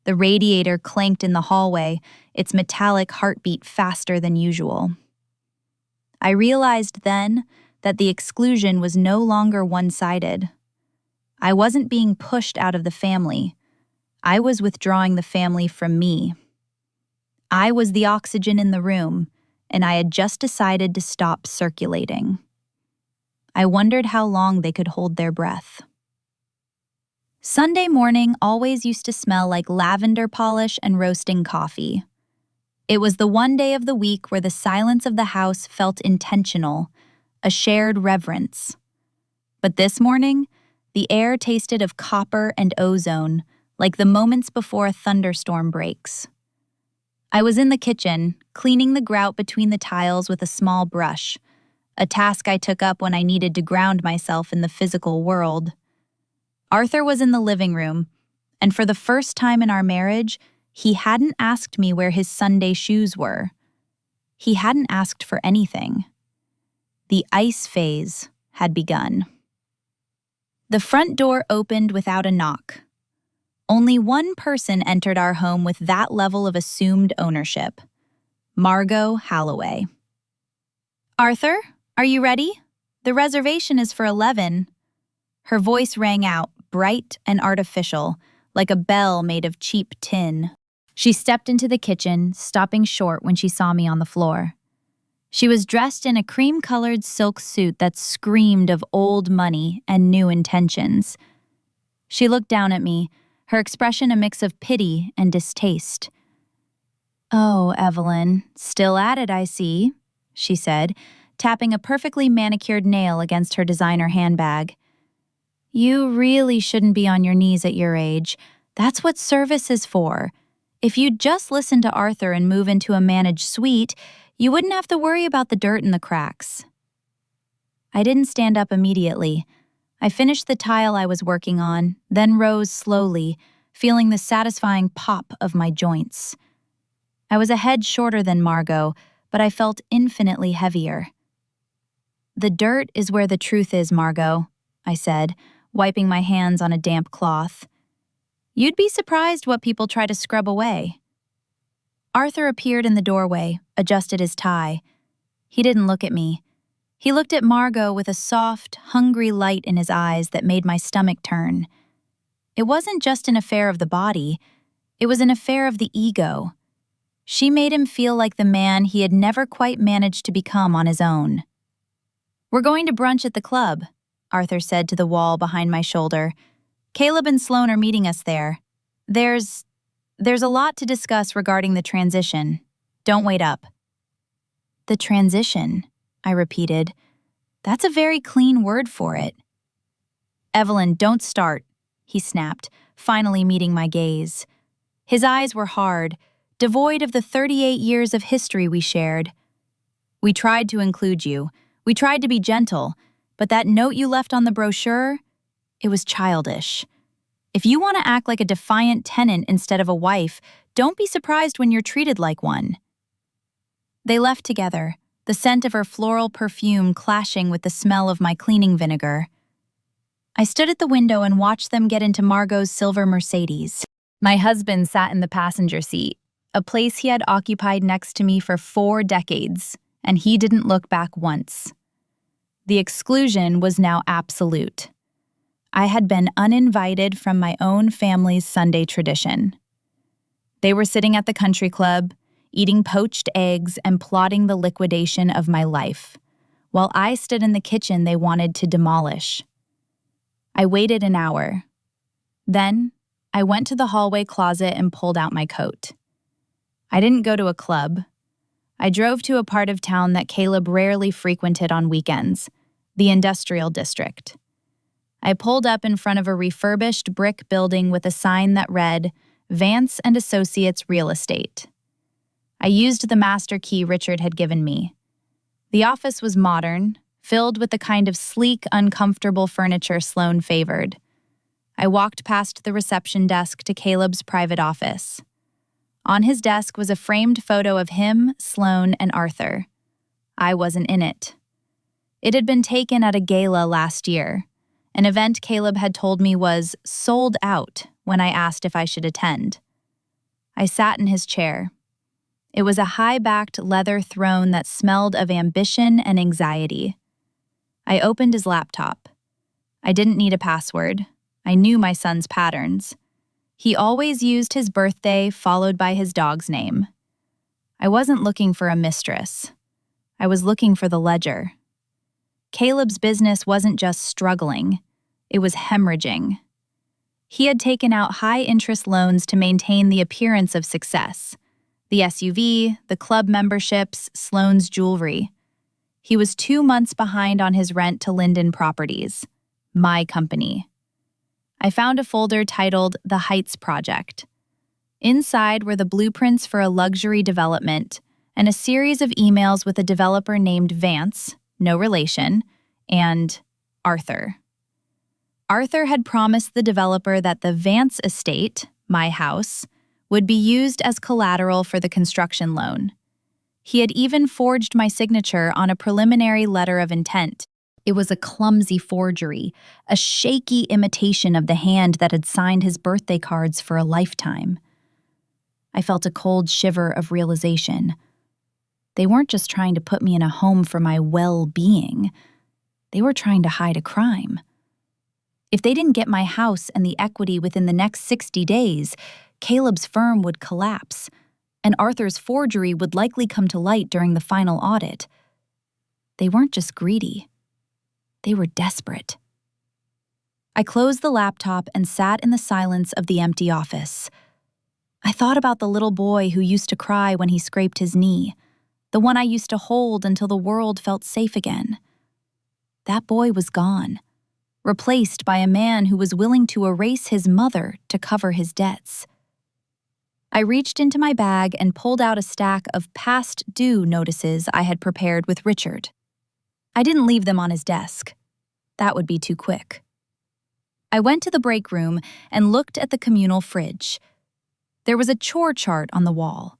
The radiator clanked in the hallway, its metallic heartbeat faster than usual. I realized then that the exclusion was no longer one-sided. I wasn't being pushed out of the family. I was withdrawing the family from me. I was the oxygen in the room, and I had just decided to stop circulating. I wondered how long they could hold their breath. Sunday morning always used to smell like lavender polish and roasting coffee. It was the one day of the week where the silence of the house felt intentional, a shared reverence. But this morning, the air tasted of copper and ozone, like the moments before a thunderstorm breaks. I was in the kitchen, cleaning the grout between the tiles with a small brush, a task I took up when I needed to ground myself in the physical world. Arthur was in the living room, and for the first time in our marriage, he hadn't asked me where his Sunday shoes were. He hadn't asked for anything. The ice phase had begun. The front door opened without a knock. Only one person entered our home with that level of assumed ownership: Margot Holloway. "Arthur, are you ready? The reservation is for 11. Her voice rang out, bright and artificial, like a bell made of cheap tin. She stepped into the kitchen, stopping short when she saw me on the floor. She was dressed in a cream-colored silk suit that screamed of old money and new intentions. She looked down at me, her expression a mix of pity and distaste. "Oh, Evelyn, still at it, I see," she said, tapping a perfectly manicured nail against her designer handbag. "You really shouldn't be on your knees at your age. That's what service is for. If you'd just listen to Arthur and move into a managed suite, you wouldn't have to worry about the dirt in the cracks." I didn't stand up immediately. I finished the tile I was working on, then rose slowly, feeling the satisfying pop of my joints. I was a head shorter than Margot, but I felt infinitely heavier. "The dirt is where the truth is, Margot," I said, wiping my hands on a damp cloth. "You'd be surprised what people try to scrub away." Arthur appeared in the doorway, adjusted his tie. He didn't look at me. He looked at Margot with a soft, hungry light in his eyes that made my stomach turn. It wasn't just an affair of the body, it was an affair of the ego. She made him feel like the man he had never quite managed to become on his own. "We're going to brunch at the club," Arthur said to the wall behind my shoulder. "Caleb and Sloane are meeting us there. There's a lot to discuss regarding the transition. Don't wait up." "The transition," I repeated. "That's a very clean word for it." "Evelyn, don't start," he snapped, finally meeting my gaze. His eyes were hard, devoid of the 38 years of history we shared. "We tried to include you. We tried to be gentle, but that note you left on the brochure, it was childish. If you want to act like a defiant tenant instead of a wife, don't be surprised when you're treated like one." They left together, the scent of her floral perfume clashing with the smell of my cleaning vinegar. I stood at the window and watched them get into Margot's silver Mercedes. My husband sat in the passenger seat, a place he had occupied next to me for 4 decades, and he didn't look back once. The exclusion was now absolute. I had been uninvited from my own family's Sunday tradition. They were sitting at the country club, eating poached eggs and plotting the liquidation of my life, while I stood in the kitchen they wanted to demolish. I waited an hour. Then, I went to the hallway closet and pulled out my coat. I didn't go to a club. I drove to a part of town that Caleb rarely frequented on weekends, the industrial district. I pulled up in front of a refurbished brick building with a sign that read, "Vance and Associates Real Estate." I used the master key Richard had given me. The office was modern, filled with the kind of sleek, uncomfortable furniture Sloane favored. I walked past the reception desk to Caleb's private office. On his desk was a framed photo of him, Sloane, and Arthur. I wasn't in it. It had been taken at a gala last year, an event Caleb had told me was sold out when I asked if I should attend. I sat in his chair. It was a high-backed leather throne that smelled of ambition and anxiety. I opened his laptop. I didn't need a password. I knew my son's patterns. He always used his birthday followed by his dog's name. I wasn't looking for a mistress. I was looking for the ledger. Caleb's business wasn't just struggling, it was hemorrhaging. He had taken out high-interest loans to maintain the appearance of success. The SUV, the club memberships, Sloane's jewelry. He was 2 months behind on his rent to Linden Properties, my company. I found a folder titled The Heights Project. Inside were the blueprints for a luxury development and a series of emails with a developer named Vance, no relation, and Arthur. Arthur had promised the developer that the Vance estate, my house, would be used as collateral for the construction loan. He had even forged my signature on a preliminary letter of intent. It was a clumsy forgery, a shaky imitation of the hand that had signed his birthday cards for a lifetime. I felt a cold shiver of realization. They weren't just trying to put me in a home for my well-being. They were trying to hide a crime. If they didn't get my house and the equity within the next 60 days, Caleb's firm would collapse, and Arthur's forgery would likely come to light during the final audit. They weren't just greedy. They were desperate. I closed the laptop and sat in the silence of the empty office. I thought about the little boy who used to cry when he scraped his knee, the one I used to hold until the world felt safe again. That boy was gone, replaced by a man who was willing to erase his mother to cover his debts. I reached into my bag and pulled out a stack of past due notices I had prepared with Richard. I didn't leave them on his desk. That would be too quick. I went to the break room and looked at the communal fridge. There was a chore chart on the wall.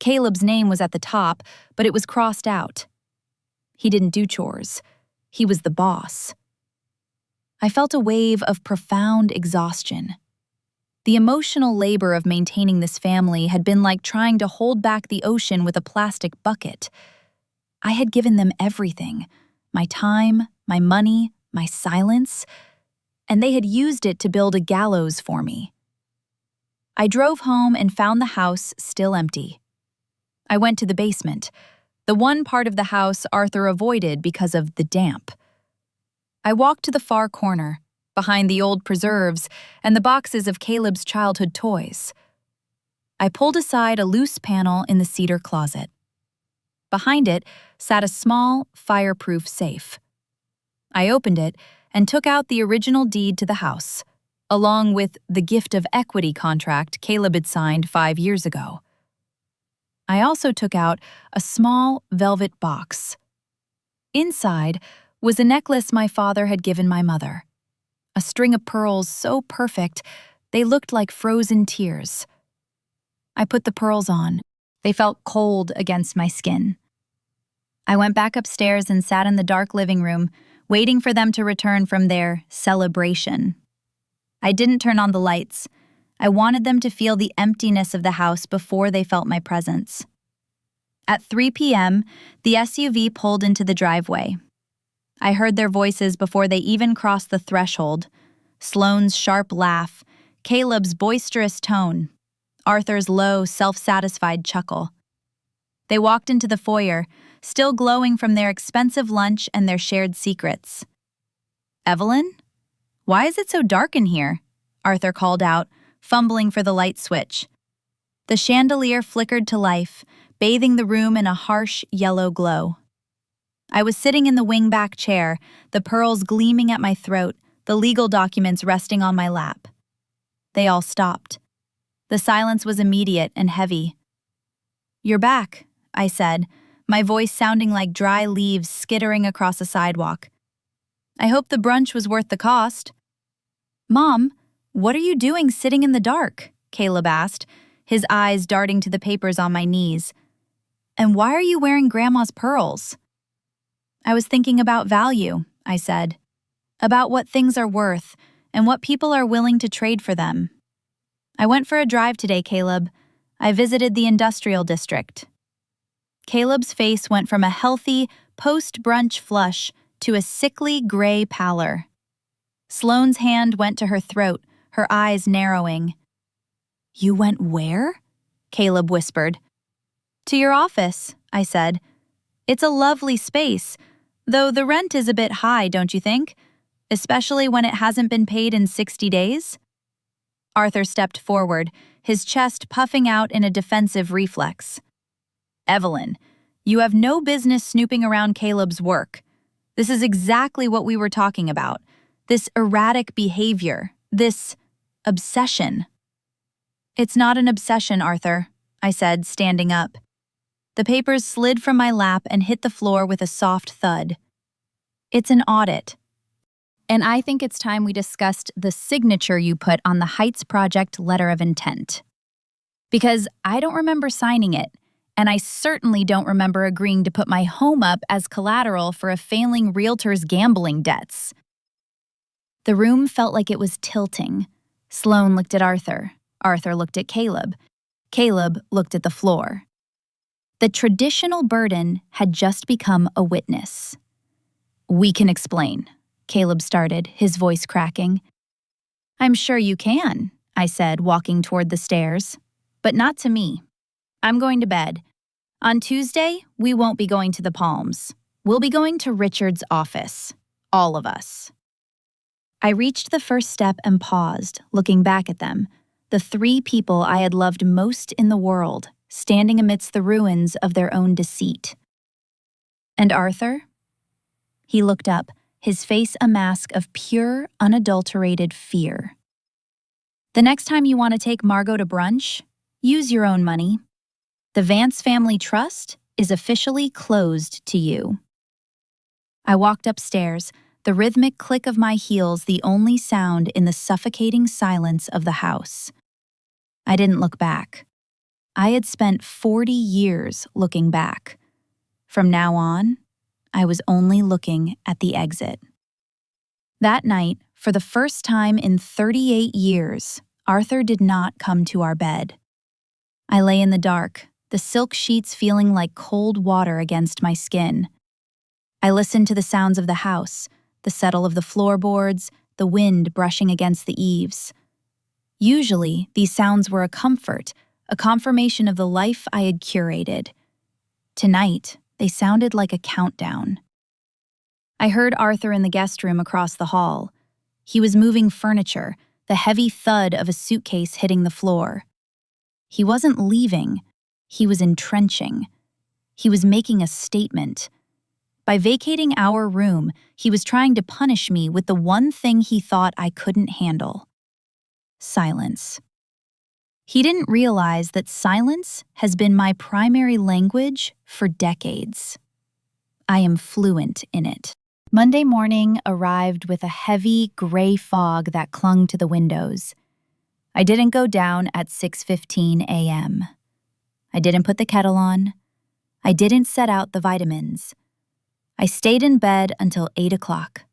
Caleb's name was at the top, but it was crossed out. He didn't do chores. He was the boss. I felt a wave of profound exhaustion. The emotional labor of maintaining this family had been like trying to hold back the ocean with a plastic bucket. I had given them everything: my time, my money, my silence, and they had used it to build a gallows for me. I drove home and found the house still empty. I went to the basement, the one part of the house Arthur avoided because of the damp. I walked to the far corner, behind the old preserves and the boxes of Caleb's childhood toys. I pulled aside a loose panel in the cedar closet. Behind it sat a small, fireproof safe. I opened it and took out the original deed to the house, along with the gift of equity contract Caleb had signed 5 years ago. I also took out a small velvet box. Inside was a necklace my father had given my mother, a string of pearls so perfect they looked like frozen tears. I put the pearls on. They felt cold against my skin. I went back upstairs and sat in the dark living room, waiting for them to return from their celebration. I didn't turn on the lights. I wanted them to feel the emptiness of the house before they felt my presence. At 3 p.m., the SUV pulled into the driveway. I heard their voices before they even crossed the threshold: Sloane's sharp laugh, Caleb's boisterous tone, Arthur's low, self-satisfied chuckle. They walked into the foyer, still glowing from their expensive lunch and their shared secrets. "Evelyn? Why is it so dark in here?" Arthur called out, fumbling for the light switch. The chandelier flickered to life, bathing the room in a harsh yellow glow. I was sitting in the wing-back chair, the pearls gleaming at my throat, the legal documents resting on my lap. They all stopped. The silence was immediate and heavy. "You're back," I said, my voice sounding like dry leaves skittering across a sidewalk. "I hope the brunch was worth the cost." "Mom, what are you doing sitting in the dark?" Caleb asked, his eyes darting to the papers on my knees. "And why are you wearing Grandma's pearls?" "I was thinking about value," I said. "About what things are worth and what people are willing to trade for them. I went for a drive today, Caleb. I visited the industrial district." Caleb's face went from a healthy, post-brunch flush to a sickly gray pallor. Sloane's hand went to her throat, her eyes narrowing. "You went where?" Caleb whispered. "To your office," I said. "It's a lovely space, though the rent is a bit high, don't you think? Especially when it hasn't been paid in 60 days? Arthur stepped forward, his chest puffing out in a defensive reflex. "Evelyn, you have no business snooping around Caleb's work. This is exactly what we were talking about. This erratic behavior, this obsession." "It's not an obsession, Arthur," I said, standing up. The papers slid from my lap and hit the floor with a soft thud. "It's an audit. And I think it's time we discussed the signature you put on the Heights Project letter of intent. Because I don't remember signing it, and I certainly don't remember agreeing to put my home up as collateral for a failing realtor's gambling debts." The room felt like it was tilting. Sloane looked at Arthur. Arthur looked at Caleb. Caleb looked at the floor. The traditional burden had just become a witness. "We can explain," Caleb started, his voice cracking. "I'm sure you can," I said, walking toward the stairs. "But not to me. I'm going to bed. On Tuesday, we won't be going to the Palms. We'll be going to Richard's office. All of us." I reached the first step and paused, looking back at them, the 3 people I had loved most in the world, standing amidst the ruins of their own deceit. "And Arthur?" He looked up, his face a mask of pure, unadulterated fear. "The next time you want to take Margot to brunch, use your own money. The Vance Family Trust is officially closed to you." I walked upstairs, the rhythmic click of my heels the only sound in the suffocating silence of the house. I didn't look back. I had spent 40 years looking back. From now on, I was only looking at the exit. That night, For the first time in 38 years, Arthur did not come to our bed. I lay in the dark, the silk sheets feeling like cold water against my skin. I listened to the sounds of the house, the settle of the floorboards, the wind brushing against the eaves. Usually, these sounds were a comfort, a confirmation of the life I had curated. Tonight, they sounded like a countdown. I heard Arthur in the guest room across the hall. He was moving furniture, the heavy thud of a suitcase hitting the floor. He wasn't leaving, he was entrenching. He was making a statement. By vacating our room, he was trying to punish me with the one thing he thought I couldn't handle: silence. He didn't realize that silence has been my primary language for decades. I am fluent in it. Monday morning arrived with a heavy, gray fog that clung to the windows. I didn't go down at 6:15 a.m. I didn't put the kettle on. I didn't set out the vitamins. I stayed in bed until 8 o'clock,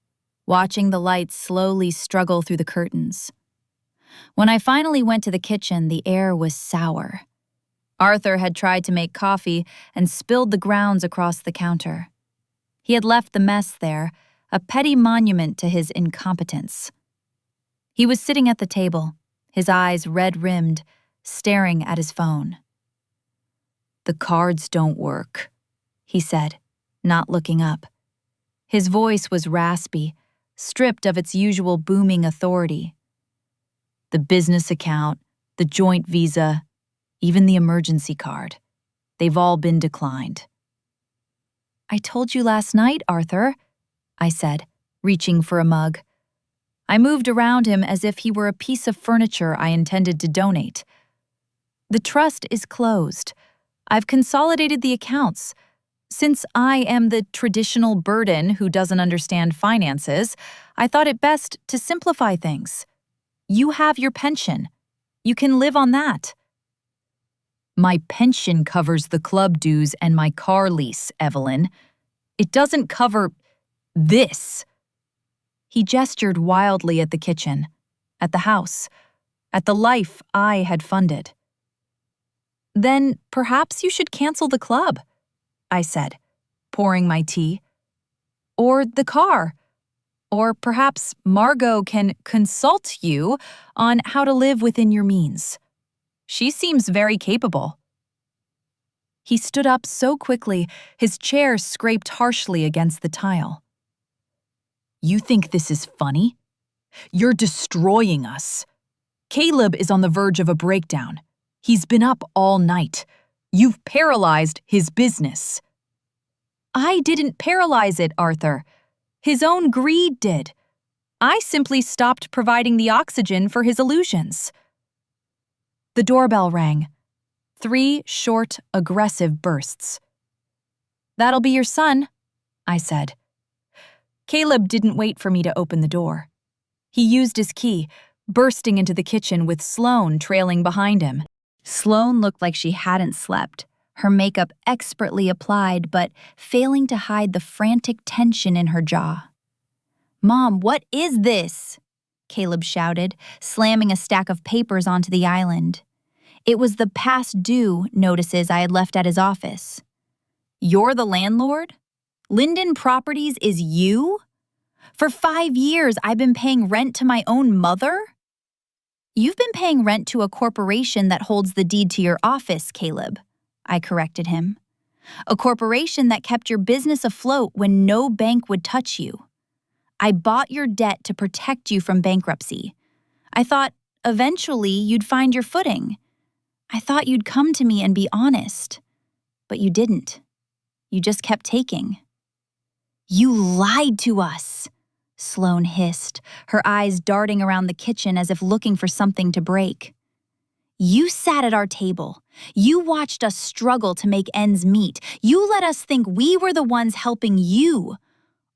watching the lights slowly struggle through the curtains. When I finally went to the kitchen, the air was sour. Arthur had tried to make coffee and spilled the grounds across the counter. He had left the mess there, a petty monument to his incompetence. He was sitting at the table, his eyes red-rimmed, staring at his phone. "The cards don't work," he said, not looking up. His voice was raspy, stripped of its usual booming authority. "The business account, the joint visa, even the emergency card. They've all been declined." "I told you last night, Arthur," I said, reaching for a mug. I moved around him as if he were a piece of furniture I intended to donate. "The trust is closed. I've consolidated the accounts. Since I am the traditional burden who doesn't understand finances, I thought it best to simplify things. You have your pension. You can live on that." "My pension covers the club dues and my car lease, Evelyn. It doesn't cover this." He gestured wildly at the kitchen, at the house, at the life I had funded. "Then perhaps you should cancel the club," I said, pouring my tea. "Or the car. Or perhaps Margot can consult you on how to live within your means. She seems very capable." He stood up so quickly, his chair scraped harshly against the tile. "You think this is funny? You're destroying us. Caleb is on the verge of a breakdown. He's been up all night. You've paralyzed his business." "I didn't paralyze it, Arthur. His own greed did. I simply stopped providing the oxygen for his illusions." The doorbell rang. 3 short, aggressive bursts. "That'll be your son," I said. Caleb didn't wait for me to open the door. He used his key, bursting into the kitchen with Sloane trailing behind him. Sloane looked like she hadn't slept, her makeup expertly applied but failing to hide the frantic tension in her jaw. "Mom, what is this?" Caleb shouted, slamming a stack of papers onto the island. It was the past due notices I had left at his office. "You're the landlord? Linden Properties is you? For 5 years I've been paying rent to my own mother?" "You've been paying rent to a corporation that holds the deed to your office, Caleb," I corrected him. "A corporation that kept your business afloat when no bank would touch you. I bought your debt to protect you from bankruptcy. I thought eventually you'd find your footing. I thought you'd come to me and be honest. But you didn't. You just kept taking." "You lied to us," Sloane hissed, her eyes darting around the kitchen as if looking for something to break. "You sat at our table. You watched us struggle to make ends meet. You let us think we were the ones helping you,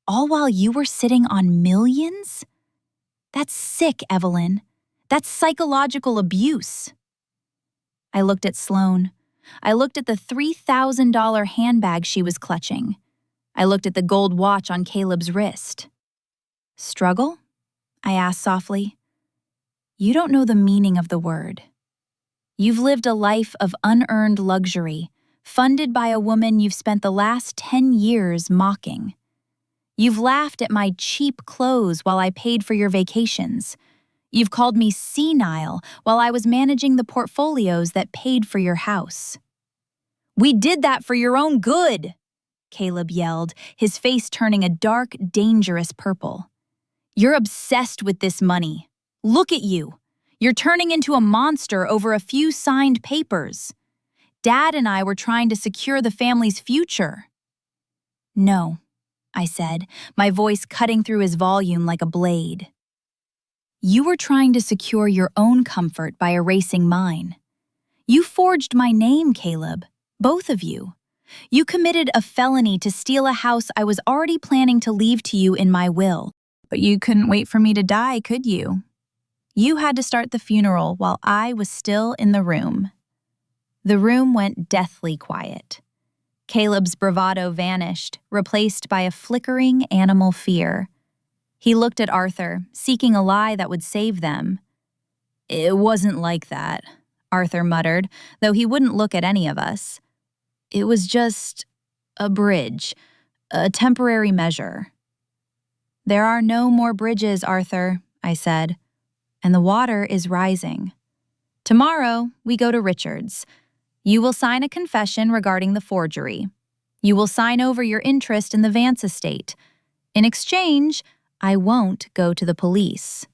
all while you were sitting on millions? That's sick, Evelyn. That's psychological abuse." I looked at Sloane. I looked at the $3,000 handbag she was clutching. I looked at the gold watch on Caleb's wrist. Struggle? I asked softly. You don't know the meaning of the word. You've lived a life of unearned luxury, funded by a woman you've spent the last 10 years mocking. You've laughed at my cheap clothes while I paid for your vacations. You've called me senile while I was managing the portfolios that paid for your house. We did that for your own good, Caleb yelled, his face turning a dark, dangerous purple. You're obsessed with this money. Look at you. You're turning into a monster over a few signed papers. Dad and I were trying to secure the family's future. No, I said, my voice cutting through his volume like a blade. You were trying to secure your own comfort by erasing mine. You forged my name, Caleb, both of you. You committed a felony to steal a house I was already planning to leave to you in my will. But you couldn't wait for me to die, could you? You had to start the funeral while I was still in the room. The room went deathly quiet. Caleb's bravado vanished, replaced by a flickering animal fear. He looked at Arthur, seeking a lie that would save them. It wasn't like that, Arthur muttered, though he wouldn't look at any of us. It was just a bridge, a temporary measure. There are no more bridges, Arthur, I said, and the water is rising. Tomorrow, we go to Richard's. You will sign a confession regarding the forgery. You will sign over your interest in the Vance estate. In exchange, I won't go to the police.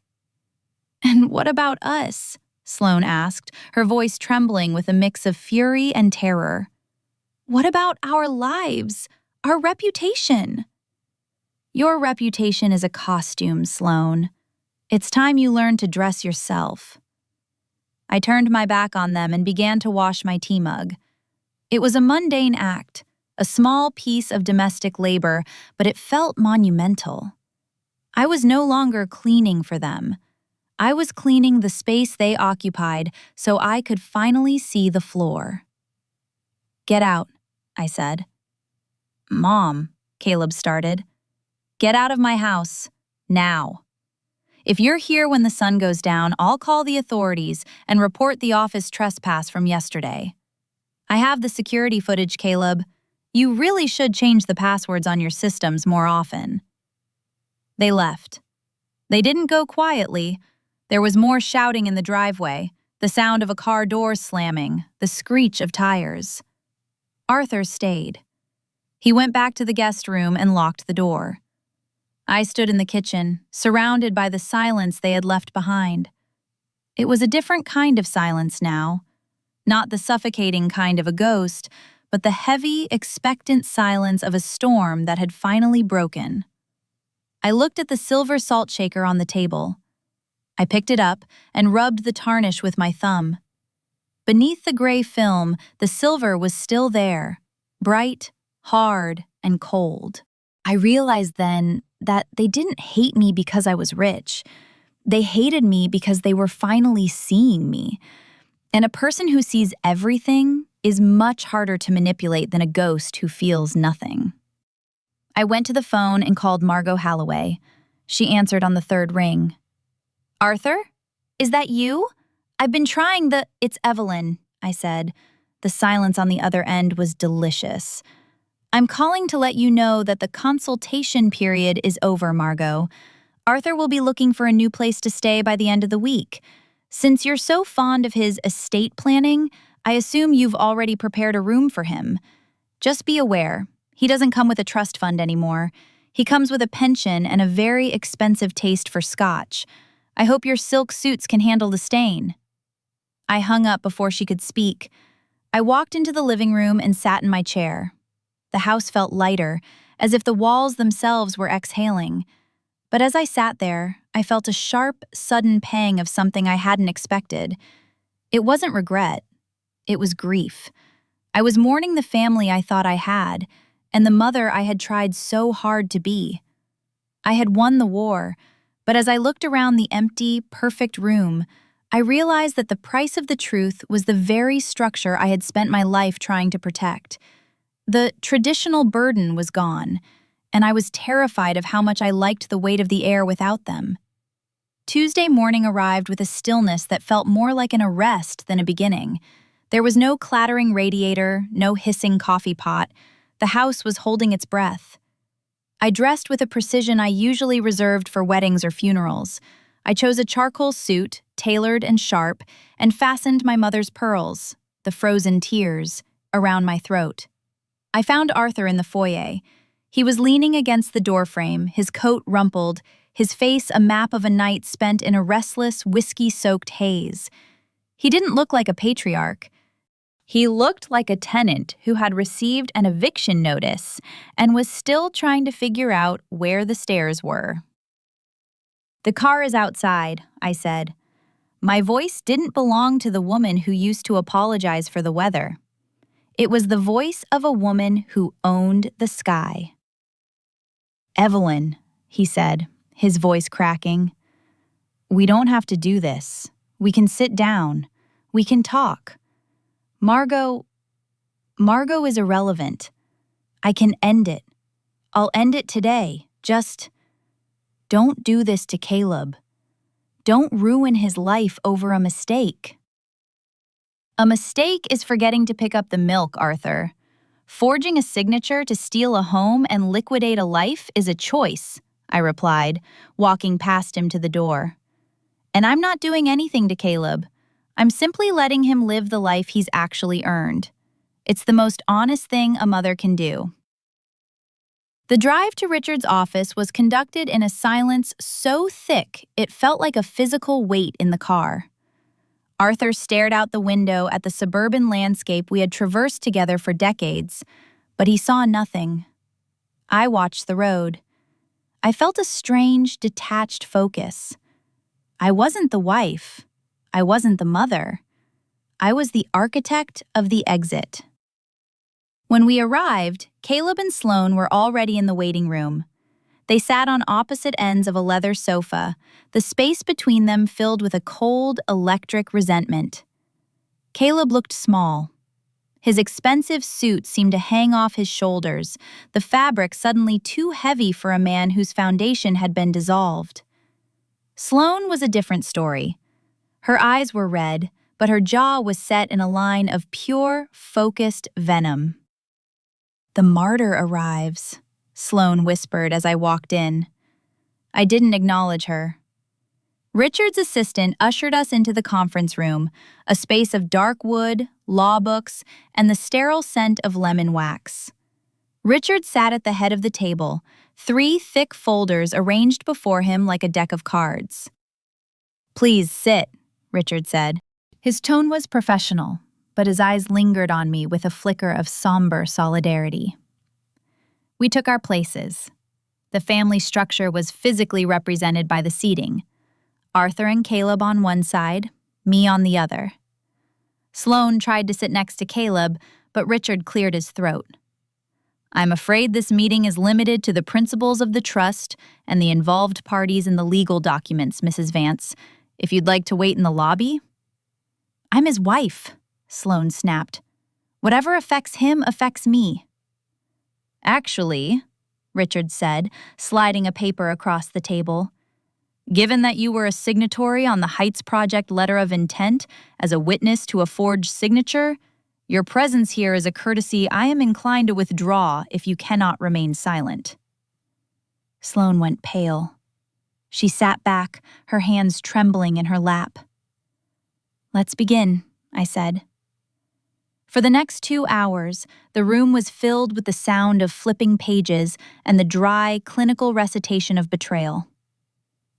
And what about us? Sloane asked, her voice trembling with a mix of fury and terror. What about our lives, our reputation? Your reputation is a costume, Sloane. It's time you learn to dress yourself. I turned my back on them and began to wash my tea mug. It was a mundane act, a small piece of domestic labor, but it felt monumental. I was no longer cleaning for them. I was cleaning the space they occupied so I could finally see the floor. Get out, I said. Mom, Caleb started. Get out of my house, now. If you're here when the sun goes down, I'll call the authorities and report the office trespass from yesterday. I have the security footage, Caleb. You really should change the passwords on your systems more often. They left. They didn't go quietly. There was more shouting in the driveway, the sound of a car door slamming, the screech of tires. Arthur stayed. He went back to the guest room and locked the door. I stood in the kitchen, surrounded by the silence they had left behind. It was a different kind of silence now. Not the suffocating kind of a ghost, but the heavy, expectant silence of a storm that had finally broken. I looked at the silver salt shaker on the table. I picked it up and rubbed the tarnish with my thumb. Beneath the gray film, the silver was still there, bright, hard, and cold. I realized then that they didn't hate me because I was rich. They hated me because they were finally seeing me. And a person who sees everything is much harder to manipulate than a ghost who feels nothing. I went to the phone and called Margot Holloway. She answered on the third ring. Arthur? Is that you? I've been trying It's Evelyn, I said. The silence on the other end was delicious. I'm calling to let you know that the consultation period is over, Margot. Arthur will be looking for a new place to stay by the end of the week. Since you're so fond of his estate planning, I assume you've already prepared a room for him. Just be aware, he doesn't come with a trust fund anymore. He comes with a pension and a very expensive taste for scotch. I hope your silk suits can handle the stain. I hung up before she could speak. I walked into the living room and sat in my chair. The house felt lighter, as if the walls themselves were exhaling. But as I sat there, I felt a sharp, sudden pang of something I hadn't expected. It wasn't regret. It was grief. I was mourning the family I thought I had, and the mother I had tried so hard to be. I had won the war, but as I looked around the empty, perfect room, I realized that the price of the truth was the very structure I had spent my life trying to protect. The traditional burden was gone, and I was terrified of how much I liked the weight of the air without them. Tuesday morning arrived with a stillness that felt more like an arrest than a beginning. There was no clattering radiator, no hissing coffee pot. The house was holding its breath. I dressed with a precision I usually reserved for weddings or funerals. I chose a charcoal suit, tailored and sharp, and fastened my mother's pearls, the frozen tears, around my throat. I found Arthur in the foyer. He was leaning against the doorframe, his coat rumpled, his face a map of a night spent in a restless, whiskey-soaked haze. He didn't look like a patriarch. He looked like a tenant who had received an eviction notice and was still trying to figure out where the stairs were. "The car is outside," I said. My voice didn't belong to the woman who used to apologize for the weather. It was the voice of a woman who owned the sky. "Evelyn," he said, his voice cracking. "We don't have to do this. We can sit down. We can talk. Margot is irrelevant. I can end it. I'll end it today. Just don't do this to Caleb. Don't ruin his life over a mistake." "A mistake is forgetting to pick up the milk, Arthur. Forging a signature to steal a home and liquidate a life is a choice," I replied, walking past him to the door. "And I'm not doing anything to Caleb. I'm simply letting him live the life he's actually earned. It's the most honest thing a mother can do." The drive to Richard's office was conducted in a silence so thick it felt like a physical weight in the car. Arthur stared out the window at the suburban landscape we had traversed together for decades, but he saw nothing. I watched the road. I felt a strange, detached focus. I wasn't the wife. I wasn't the mother. I was the architect of the exit. When we arrived, Caleb and Sloane were already in the waiting room. They sat on opposite ends of a leather sofa, the space between them filled with a cold, electric resentment. Caleb looked small. His expensive suit seemed to hang off his shoulders, the fabric suddenly too heavy for a man whose foundation had been dissolved. Sloane was a different story. Her eyes were red, but her jaw was set in a line of pure, focused venom. "The martyr arrives," Sloane whispered as I walked in. I didn't acknowledge her. Richard's assistant ushered us into the conference room, a space of dark wood, law books, and the sterile scent of lemon wax. Richard sat at the head of the table, 3 thick folders arranged before him like a deck of cards. "Please sit," Richard said. His tone was professional, but his eyes lingered on me with a flicker of somber solidarity. We took our places. The family structure was physically represented by the seating. Arthur and Caleb on one side, me on the other. Sloane tried to sit next to Caleb, but Richard cleared his throat. "I'm afraid this meeting is limited to the principles of the trust and the involved parties in the legal documents, Mrs. Vance. If you'd like to wait in the lobby." "I'm his wife," Sloane snapped. "Whatever affects him affects me." "Actually," Richard said, sliding a paper across the table, "given that you were a signatory on the Heights Project letter of intent as a witness to a forged signature, your presence here is a courtesy I am inclined to withdraw if you cannot remain silent." Sloane went pale. She sat back, her hands trembling in her lap. "Let's begin," I said. For the next 2 hours, the room was filled with the sound of flipping pages and the dry, clinical recitation of betrayal.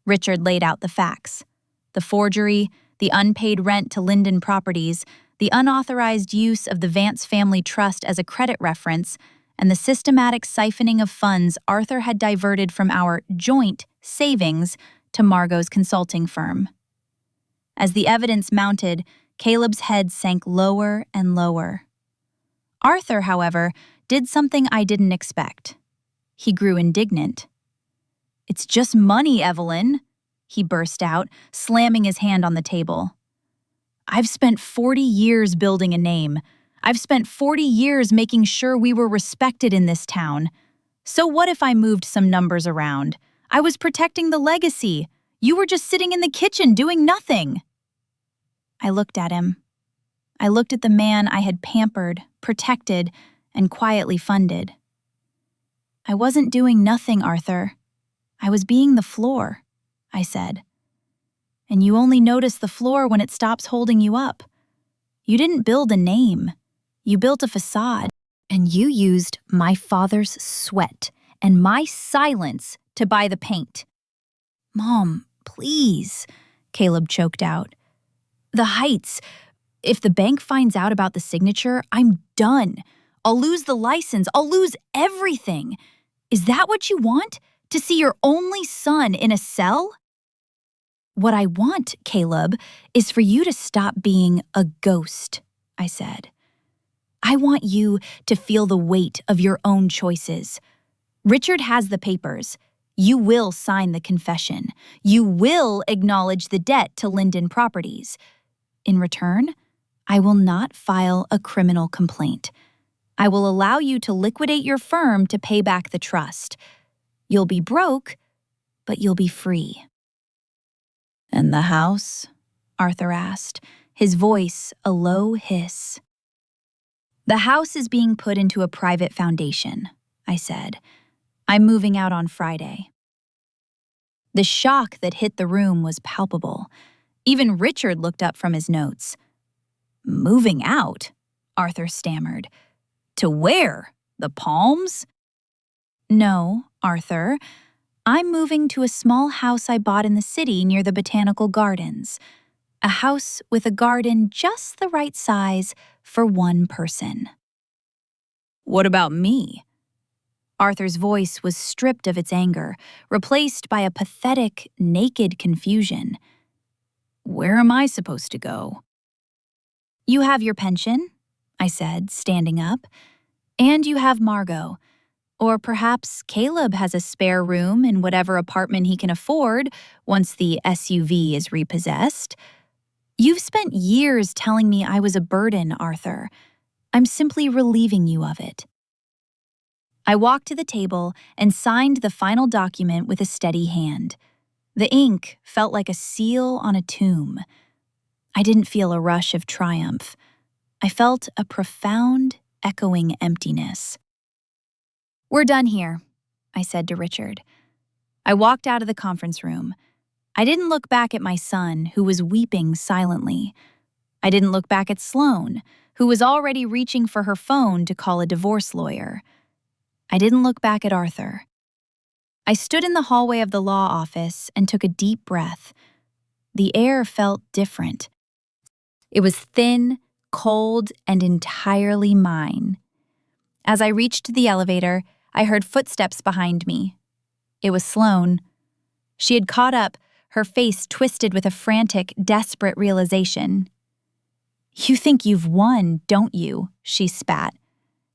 Richard laid out the facts: the forgery, the unpaid rent to Linden Properties, the unauthorized use of the Vance family trust as a credit reference, and the systematic siphoning of funds Arthur had diverted from our joint savings to Margot's consulting firm. As the evidence mounted, Caleb's head sank lower and lower. Arthur, however, did something I didn't expect. He grew indignant. "It's just money, Evelyn," he burst out, slamming his hand on the table. "I've spent 40 years building a name. I've spent 40 years making sure we were respected in this town. So what if I moved some numbers around? I was protecting the legacy. You were just sitting in the kitchen doing nothing." I looked at him. I looked at the man I had pampered, protected, and quietly funded. "I wasn't doing nothing, Arthur. I was being the floor," I said. "And you only notice the floor when it stops holding you up. You didn't build a name. You built a facade. And you used my father's sweat and my silence to buy the paint." "Mom, please," Caleb choked out. "The heights. If the bank finds out about the signature, I'm done. I'll lose the license. I'll lose everything. Is that what you want? To see your only son in a cell?" "What I want, Caleb, is for you to stop being a ghost," I said. "I want you to feel the weight of your own choices. Richard has the papers. You will sign the confession. You will acknowledge the debt to Linden Properties. In return, I will not file a criminal complaint. I will allow you to liquidate your firm to pay back the trust. You'll be broke, but you'll be free." "And the house?" Arthur asked, his voice a low hiss. "The house is being put into a private foundation," I said. "I'm moving out on Friday." The shock that hit the room was palpable. Even Richard looked up from his notes. "Moving out?" Arthur stammered. "To where? The Palms?" "No, Arthur. I'm moving to a small house I bought in the city near the Botanical Gardens. A house with a garden just the right size for one person." "What about me?" Arthur's voice was stripped of its anger, replaced by a pathetic, naked confusion. "Where am I supposed to go?" "You have your pension," I said, standing up. "And you have Margot. Or perhaps Caleb has a spare room in whatever apartment he can afford once the SUV is repossessed. You've spent years telling me I was a burden, Arthur. I'm simply relieving you of it." I walked to the table and signed the final document with a steady hand. The ink felt like a seal on a tomb. I didn't feel a rush of triumph. I felt a profound, echoing emptiness. "We're done here," I said to Richard. I walked out of the conference room. I didn't look back at my son, who was weeping silently. I didn't look back at Sloane, who was already reaching for her phone to call a divorce lawyer. I didn't look back at Arthur. I stood in the hallway of the law office and took a deep breath. The air felt different. It was thin, cold, and entirely mine. As I reached the elevator, I heard footsteps behind me. It was Sloane. She had caught up, her face twisted with a frantic, desperate realization. "You think you've won, don't you?" she spat.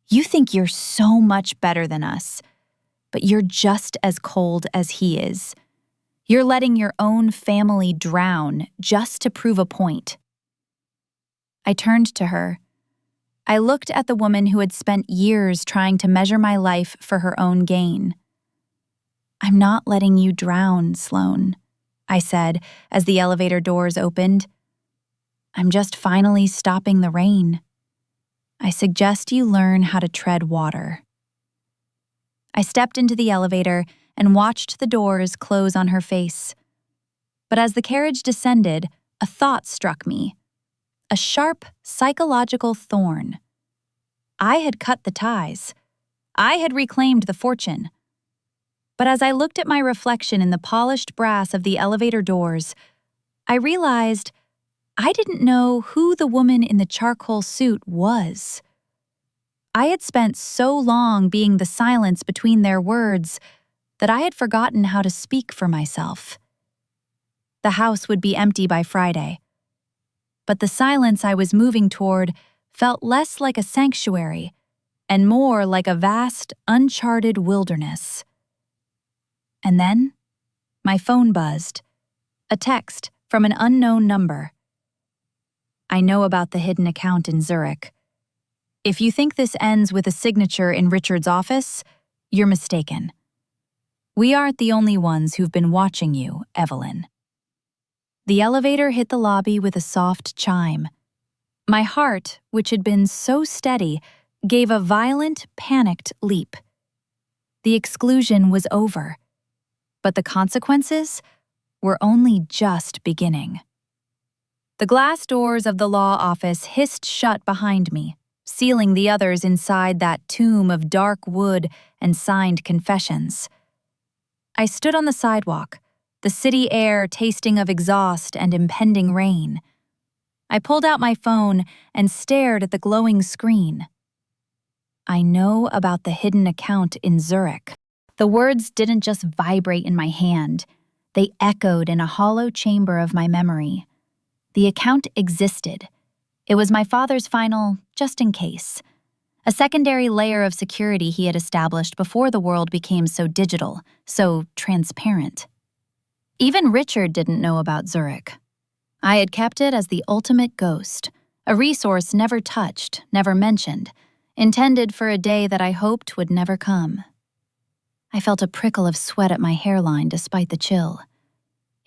"You think you're so much better than us. But you're just as cold as he is. You're letting your own family drown just to prove a point." I turned to her. I looked at the woman who had spent years trying to measure my life for her own gain. "I'm not letting you drown, Sloane," I said as the elevator doors opened. "I'm just finally stopping the rain. I suggest you learn how to tread water." I stepped into the elevator and watched the doors close on her face. But as the carriage descended, a thought struck me. A sharp, psychological thorn. I had cut the ties. I had reclaimed the fortune. But as I looked at my reflection in the polished brass of the elevator doors, I realized I didn't know who the woman in the charcoal suit was. I had spent so long being the silence between their words that I had forgotten how to speak for myself. The house would be empty by Friday. But the silence I was moving toward felt less like a sanctuary and more like a vast, uncharted wilderness. And then, my phone buzzed. A text from an unknown number. "I know about the hidden account in Zurich. If you think this ends with a signature in Richard's office, you're mistaken. We aren't the only ones who've been watching you, Evelyn. The elevator hit the lobby with a soft chime. My heart, which had been so steady, gave a violent, panicked leap. The exclusion was over, but the consequences were only just beginning. The glass doors of the law office hissed shut behind me, sealing the others inside that tomb of dark wood and signed confessions. I stood on the sidewalk, the city air tasting of exhaust and impending rain. I pulled out my phone and stared at the glowing screen. I know about the hidden account in Zurich. The words didn't just vibrate in my hand. They echoed in a hollow chamber of my memory. The account existed. It was my father's final, just in case. A secondary layer of security he had established before the world became so digital, so transparent. Even Richard didn't know about Zurich. I had kept it as the ultimate ghost, a resource never touched, never mentioned, intended for a day that I hoped would never come. I felt a prickle of sweat at my hairline despite the chill.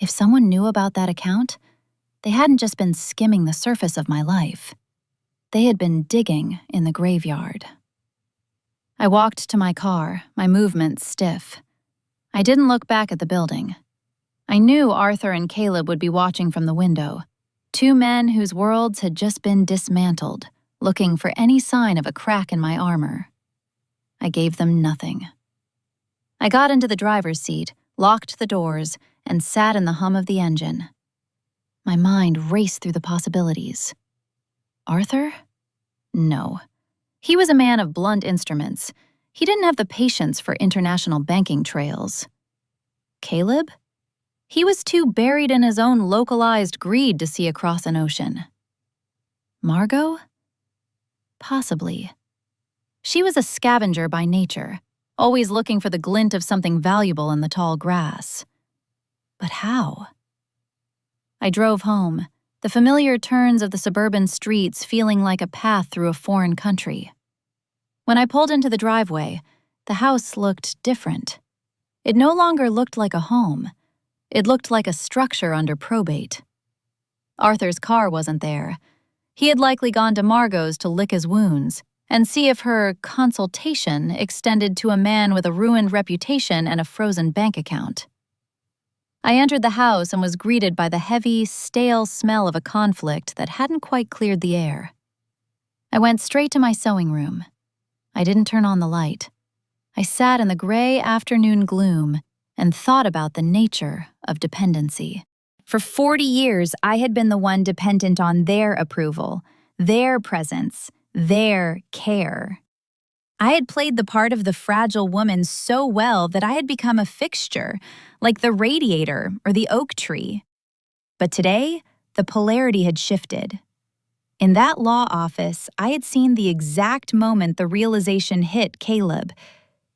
If someone knew about that account, they hadn't just been skimming the surface of my life. They had been digging in the graveyard. I walked to my car, my movements stiff. I didn't look back at the building. I knew Arthur and Caleb would be watching from the window, two men whose worlds had just been dismantled, looking for any sign of a crack in my armor. I gave them nothing. I got into the driver's seat, locked the doors, and sat in the hum of the engine. My mind raced through the possibilities. Arthur? No. He was a man of blunt instruments. He didn't have the patience for international banking trails. Caleb? He was too buried in his own localized greed to see across an ocean. Margot? Possibly. She was a scavenger by nature, always looking for the glint of something valuable in the tall grass. But how? I drove home, the familiar turns of the suburban streets feeling like a path through a foreign country. When I pulled into the driveway, the house looked different. It no longer looked like a home. It looked like a structure under probate. Arthur's car wasn't there. He had likely gone to Margot's to lick his wounds and see if her consultation extended to a man with a ruined reputation and a frozen bank account. I entered the house and was greeted by the heavy, stale smell of a conflict that hadn't quite cleared the air. I went straight to my sewing room. I didn't turn on the light. I sat in the gray afternoon gloom and thought about the nature of dependency. For 40 years, I had been the one dependent on their approval, their presence, their care. I had played the part of the fragile woman so well that I had become a fixture, like the radiator or the oak tree. But today, the polarity had shifted. In that law office, I had seen the exact moment the realization hit Caleb.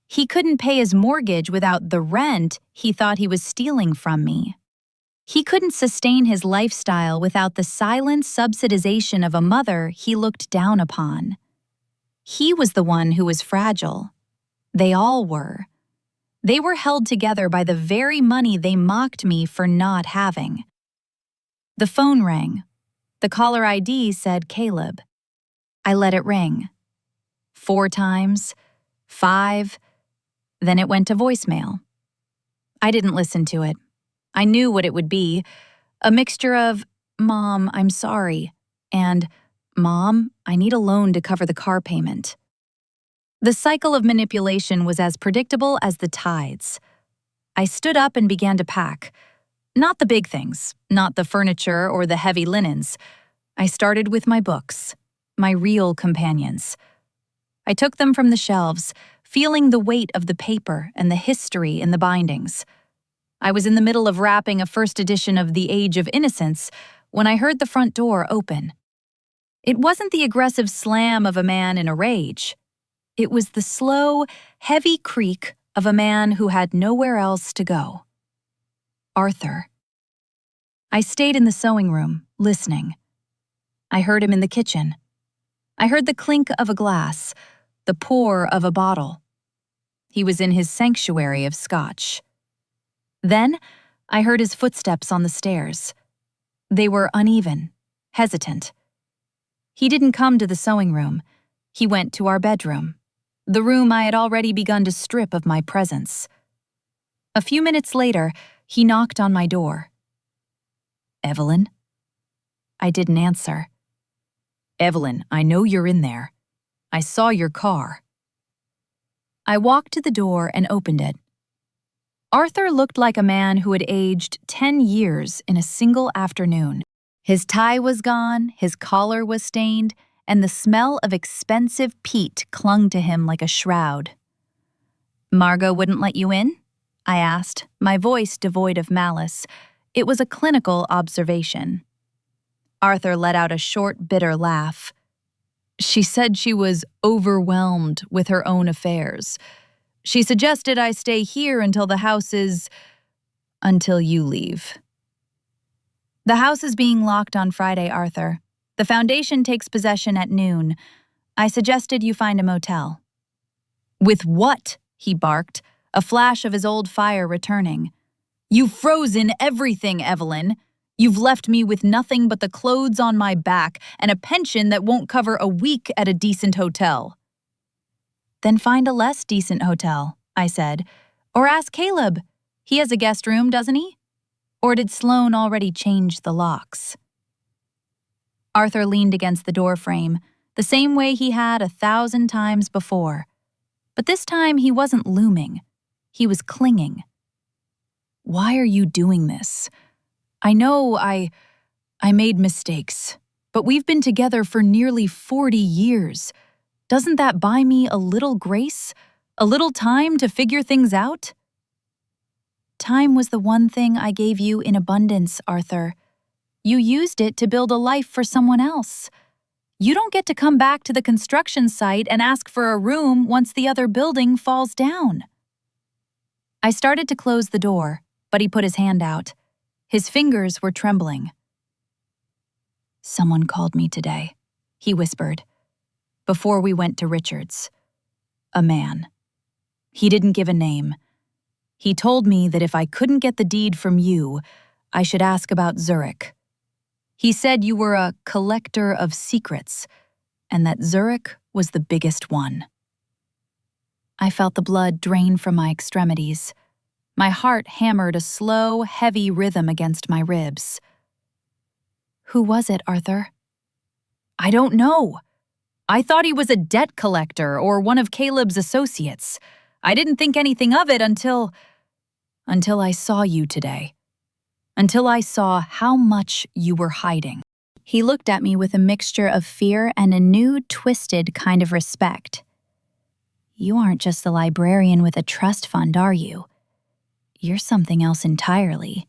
He couldn't pay his mortgage without the rent he thought he was stealing from me. He couldn't sustain his lifestyle without the silent subsidization of a mother he looked down upon. He was the one who was fragile. They all were. They were held together by the very money they mocked me for not having. The phone rang. The caller ID said Caleb. I let it ring. 4 times, 5, then it went to voicemail. I didn't listen to it. I knew what it would be, a mixture of, "Mom, I'm sorry," and, "Mom, I need a loan to cover the car payment." The cycle of manipulation was as predictable as the tides. I stood up and began to pack. Not the big things, not the furniture or the heavy linens. I started with my books, my real companions. I took them from the shelves, feeling the weight of the paper and the history in the bindings. I was in the middle of wrapping a first edition of The Age of Innocence when I heard the front door open. It wasn't the aggressive slam of a man in a rage. It was the slow, heavy creak of a man who had nowhere else to go. Arthur. I stayed in the sewing room, listening. I heard him in the kitchen. I heard the clink of a glass, the pour of a bottle. He was in his sanctuary of scotch. Then, I heard his footsteps on the stairs. They were uneven, hesitant. He didn't come to the sewing room. He went to our bedroom, the room I had already begun to strip of my presence. A few minutes later, he knocked on my door. "Evelyn?" I didn't answer. "Evelyn, I know you're in there. I saw your car." I walked to the door and opened it. Arthur looked like a man who had aged 10 years in a single afternoon. His tie was gone, his collar was stained, and the smell of expensive peat clung to him like a shroud. "Margot wouldn't let you in?" I asked, my voice devoid of malice. It was a clinical observation. Arthur let out a short, bitter laugh. "She said she was overwhelmed with her own affairs. She suggested I stay here until until you leave." "The house is being locked on Friday, Arthur. The foundation takes possession at noon. I suggested you find a motel." "With what?" he barked, a flash of his old fire returning. "You've frozen everything, Evelyn. You've left me with nothing but the clothes on my back and a pension that won't cover a week at a decent hotel." "Then find a less decent hotel," I said. "Or ask Caleb. He has a guest room, doesn't he? Or did Sloane already change the locks?" Arthur leaned against the doorframe, the same way he had 1,000 times before. But this time he wasn't looming. He was clinging. "Why are you doing this? I know I made mistakes, but we've been together for nearly 40 years. Doesn't that buy me a little grace? A little time to figure things out?" "Time was the one thing I gave you in abundance, Arthur. You used it to build a life for someone else. You don't get to come back to the construction site and ask for a room once the other building falls down." I started to close the door, but he put his hand out. His fingers were trembling. "Someone called me today," he whispered, "before we went to Richard's. A man. He didn't give a name. He told me that if I couldn't get the deed from you, I should ask about Zurich. He said you were a collector of secrets, and that Zurich was the biggest one." I felt the blood drain from my extremities. My heart hammered a slow, heavy rhythm against my ribs. "Who was it, Arthur?" "I don't know. I thought he was a debt collector or one of Caleb's associates. I didn't think anything of it until I saw you today. Until I saw how much you were hiding." He looked at me with a mixture of fear and a new, twisted kind of respect. "You aren't just the librarian with a trust fund, are you? You're something else entirely."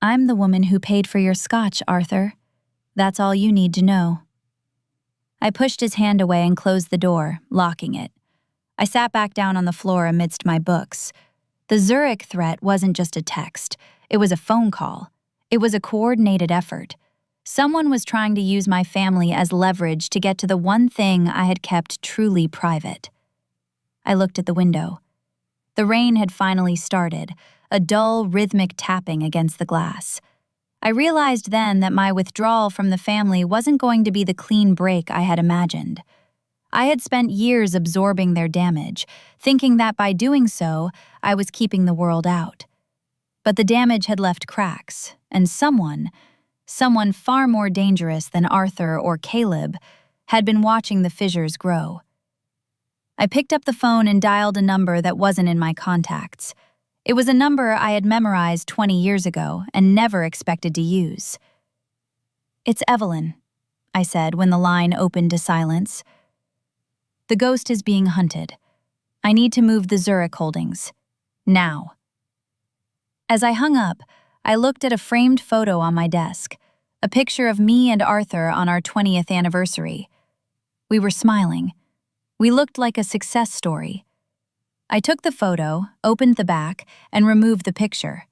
"I'm the woman who paid for your scotch, Arthur. That's all you need to know." I pushed his hand away and closed the door, locking it. I sat back down on the floor amidst my books. The Zurich threat wasn't just a text. It was a phone call. It was a coordinated effort. Someone was trying to use my family as leverage to get to the one thing I had kept truly private. I looked at the window. The rain had finally started, a dull, rhythmic tapping against the glass. I realized then that my withdrawal from the family wasn't going to be the clean break I had imagined. I had spent years absorbing their damage, thinking that by doing so, I was keeping the world out. But the damage had left cracks, and someone far more dangerous than Arthur or Caleb, had been watching the fissures grow. I picked up the phone and dialed a number that wasn't in my contacts. It was a number I had memorized 20 years ago and never expected to use. "It's Evelyn," I said when the line opened to silence. "The ghost is being hunted. I need to move the Zurich holdings. Now." As I hung up, I looked at a framed photo on my desk, a picture of me and Arthur on our 20th anniversary. We were smiling. We looked like a success story. I took the photo, opened the back, and removed the picture.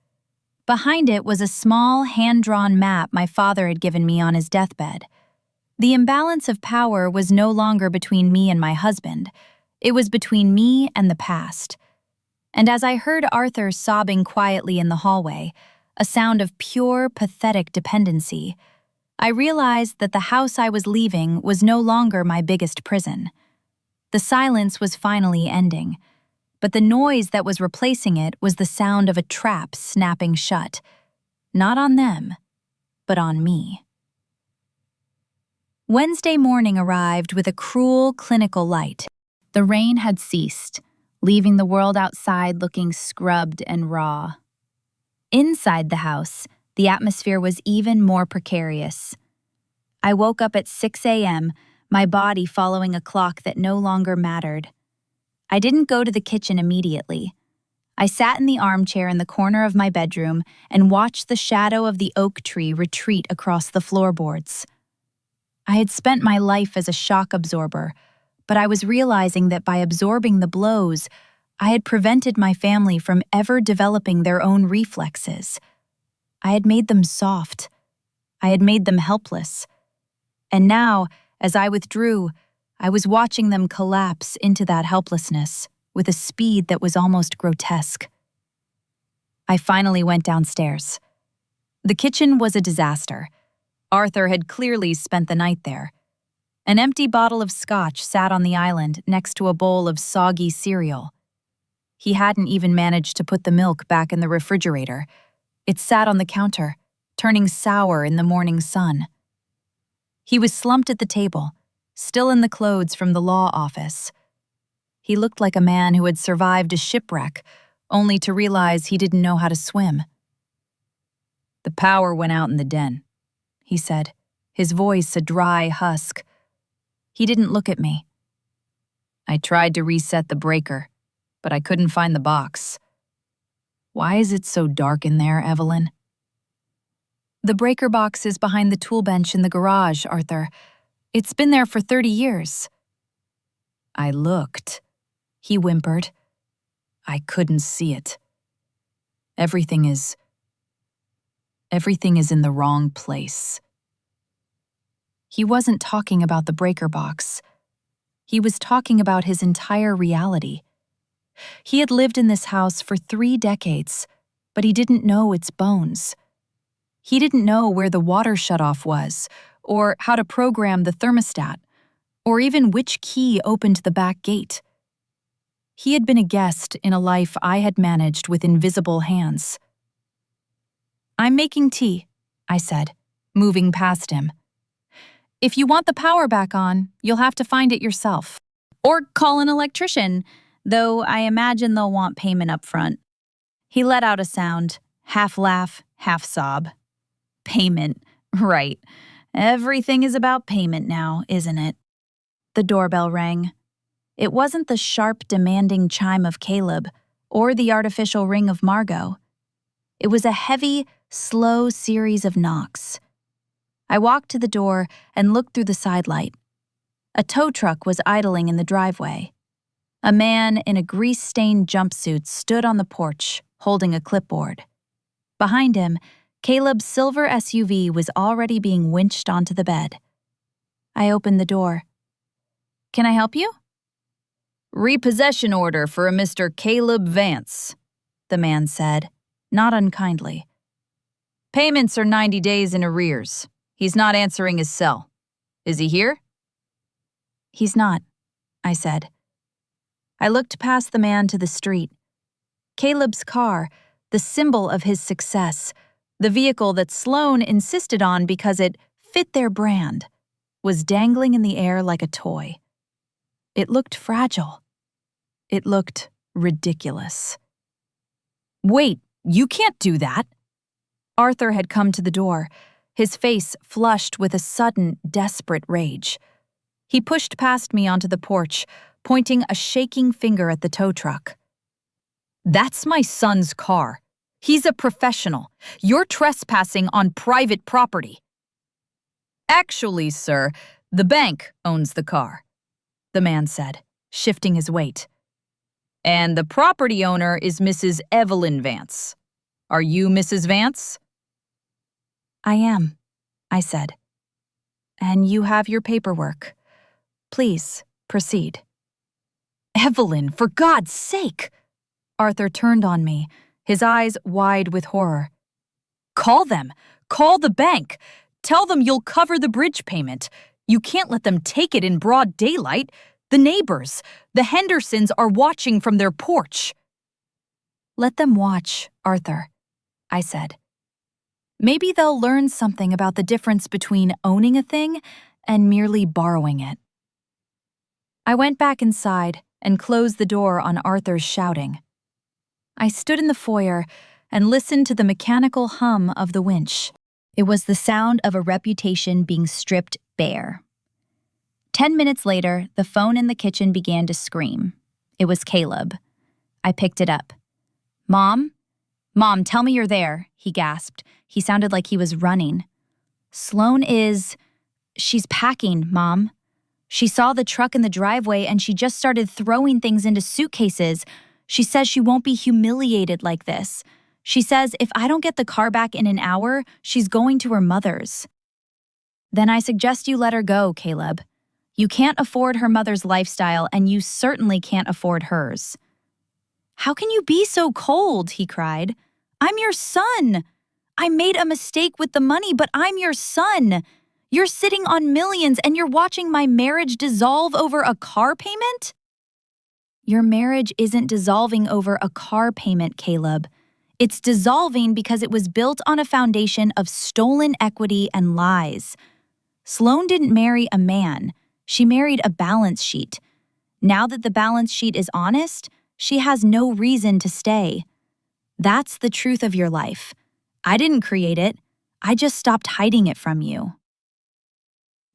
Behind it was a small, hand-drawn map my father had given me on his deathbed. The imbalance of power was no longer between me and my husband. It was between me and the past. And as I heard Arthur sobbing quietly in the hallway, a sound of pure, pathetic dependency, I realized that the house I was leaving was no longer my biggest prison. The silence was finally ending, but the noise that was replacing it was the sound of a trap snapping shut, not on them, but on me. Wednesday morning arrived with a cruel, clinical light. The rain had ceased, leaving the world outside looking scrubbed and raw. Inside the house, the atmosphere was even more precarious. I woke up at 6 a.m., my body following a clock that no longer mattered. I didn't go to the kitchen immediately. I sat in the armchair in the corner of my bedroom and watched the shadow of the oak tree retreat across the floorboards. I had spent my life as a shock absorber, but I was realizing that by absorbing the blows, I had prevented my family from ever developing their own reflexes. I had made them soft. I had made them helpless. And now, as I withdrew, I was watching them collapse into that helplessness with a speed that was almost grotesque. I finally went downstairs. The kitchen was a disaster. Arthur had clearly spent the night there. An empty bottle of scotch sat on the island next to a bowl of soggy cereal. He hadn't even managed to put the milk back in the refrigerator. It sat on the counter, turning sour in the morning sun. He was slumped at the table, still in the clothes from the law office. He looked like a man who had survived a shipwreck, only to realize he didn't know how to swim. "The power went out in the den," he said, his voice a dry husk. He didn't look at me. "I tried to reset the breaker, but I couldn't find the box. Why is it so dark in there, Evelyn?" "The breaker box is behind the tool bench in the garage, Arthur. It's been there for 30 years. "I looked," he whimpered. "I couldn't see it. Everything is in the wrong place." He wasn't talking about the breaker box. He was talking about his entire reality. He had lived in this house for 3 decades, but he didn't know its bones. He didn't know where the water shutoff was, or how to program the thermostat, or even which key opened the back gate. He had been a guest in a life I had managed with invisible hands. "I'm making tea," I said, moving past him. "If you want the power back on, you'll have to find it yourself. Or call an electrician, though I imagine they'll want payment up front." He let out a sound, half laugh, half sob. "Payment, right. Everything is about payment now, isn't it?" The doorbell rang. It wasn't the sharp, demanding chime of Caleb or the artificial ring of Margot. It was a heavy, slow series of knocks. I walked to the door and looked through the sidelight. A tow truck was idling in the driveway. A man in a grease-stained jumpsuit stood on the porch, holding a clipboard. Behind him, Caleb's silver SUV was already being winched onto the bed. I opened the door. "Can I help you?" "Repossession order for a Mr. Caleb Vance," the man said, not unkindly. "Payments are 90 days in arrears. He's not answering his cell. Is he here?" "He's not," I said. I looked past the man to the street. Caleb's car, the symbol of his success, the vehicle that Sloan insisted on because it fit their brand, was dangling in the air like a toy. It looked fragile. It looked ridiculous. "Wait, you can't do that." Arthur had come to the door, his face flushed with a sudden, desperate rage. He pushed past me onto the porch, pointing a shaking finger at the tow truck. "That's my son's car. He's a professional. You're trespassing on private property." "Actually, sir, the bank owns the car," the man said, shifting his weight. "And the property owner is Mrs. Evelyn Vance. Are you Mrs. Vance?" "I am," I said. "And you have your paperwork. Please, proceed." Evelyn, for God's sake! Arthur turned on me, his eyes wide with horror. Call them! Call the bank! Tell them you'll cover the bridge payment. You can't let them take it in broad daylight. The neighbors, the Hendersons, are watching from their porch. Let them watch, Arthur, I said. Maybe they'll learn something about the difference between owning a thing and merely borrowing it. I went back inside and closed the door on Arthur's shouting. I stood in the foyer and listened to the mechanical hum of the winch. It was the sound of a reputation being stripped bare. 10 minutes later, the phone in the kitchen began to scream. It was Caleb. I picked it up. Mom? Mom, tell me you're there, he gasped. He sounded like he was running. Sloane is... She's packing, Mom. She saw the truck in the driveway and she just started throwing things into suitcases. She says she won't be humiliated like this. She says if I don't get the car back in an hour, she's going to her mother's. Then I suggest you let her go, Caleb. You can't afford her mother's lifestyle, and you certainly can't afford hers. How can you be so cold? He cried. I'm your son. I made a mistake with the money, but I'm your son. You're sitting on millions and you're watching my marriage dissolve over a car payment? Your marriage isn't dissolving over a car payment, Caleb. It's dissolving because it was built on a foundation of stolen equity and lies. Sloane didn't marry a man. She married a balance sheet. Now that the balance sheet is honest, she has no reason to stay. That's the truth of your life. I didn't create it. I just stopped hiding it from you.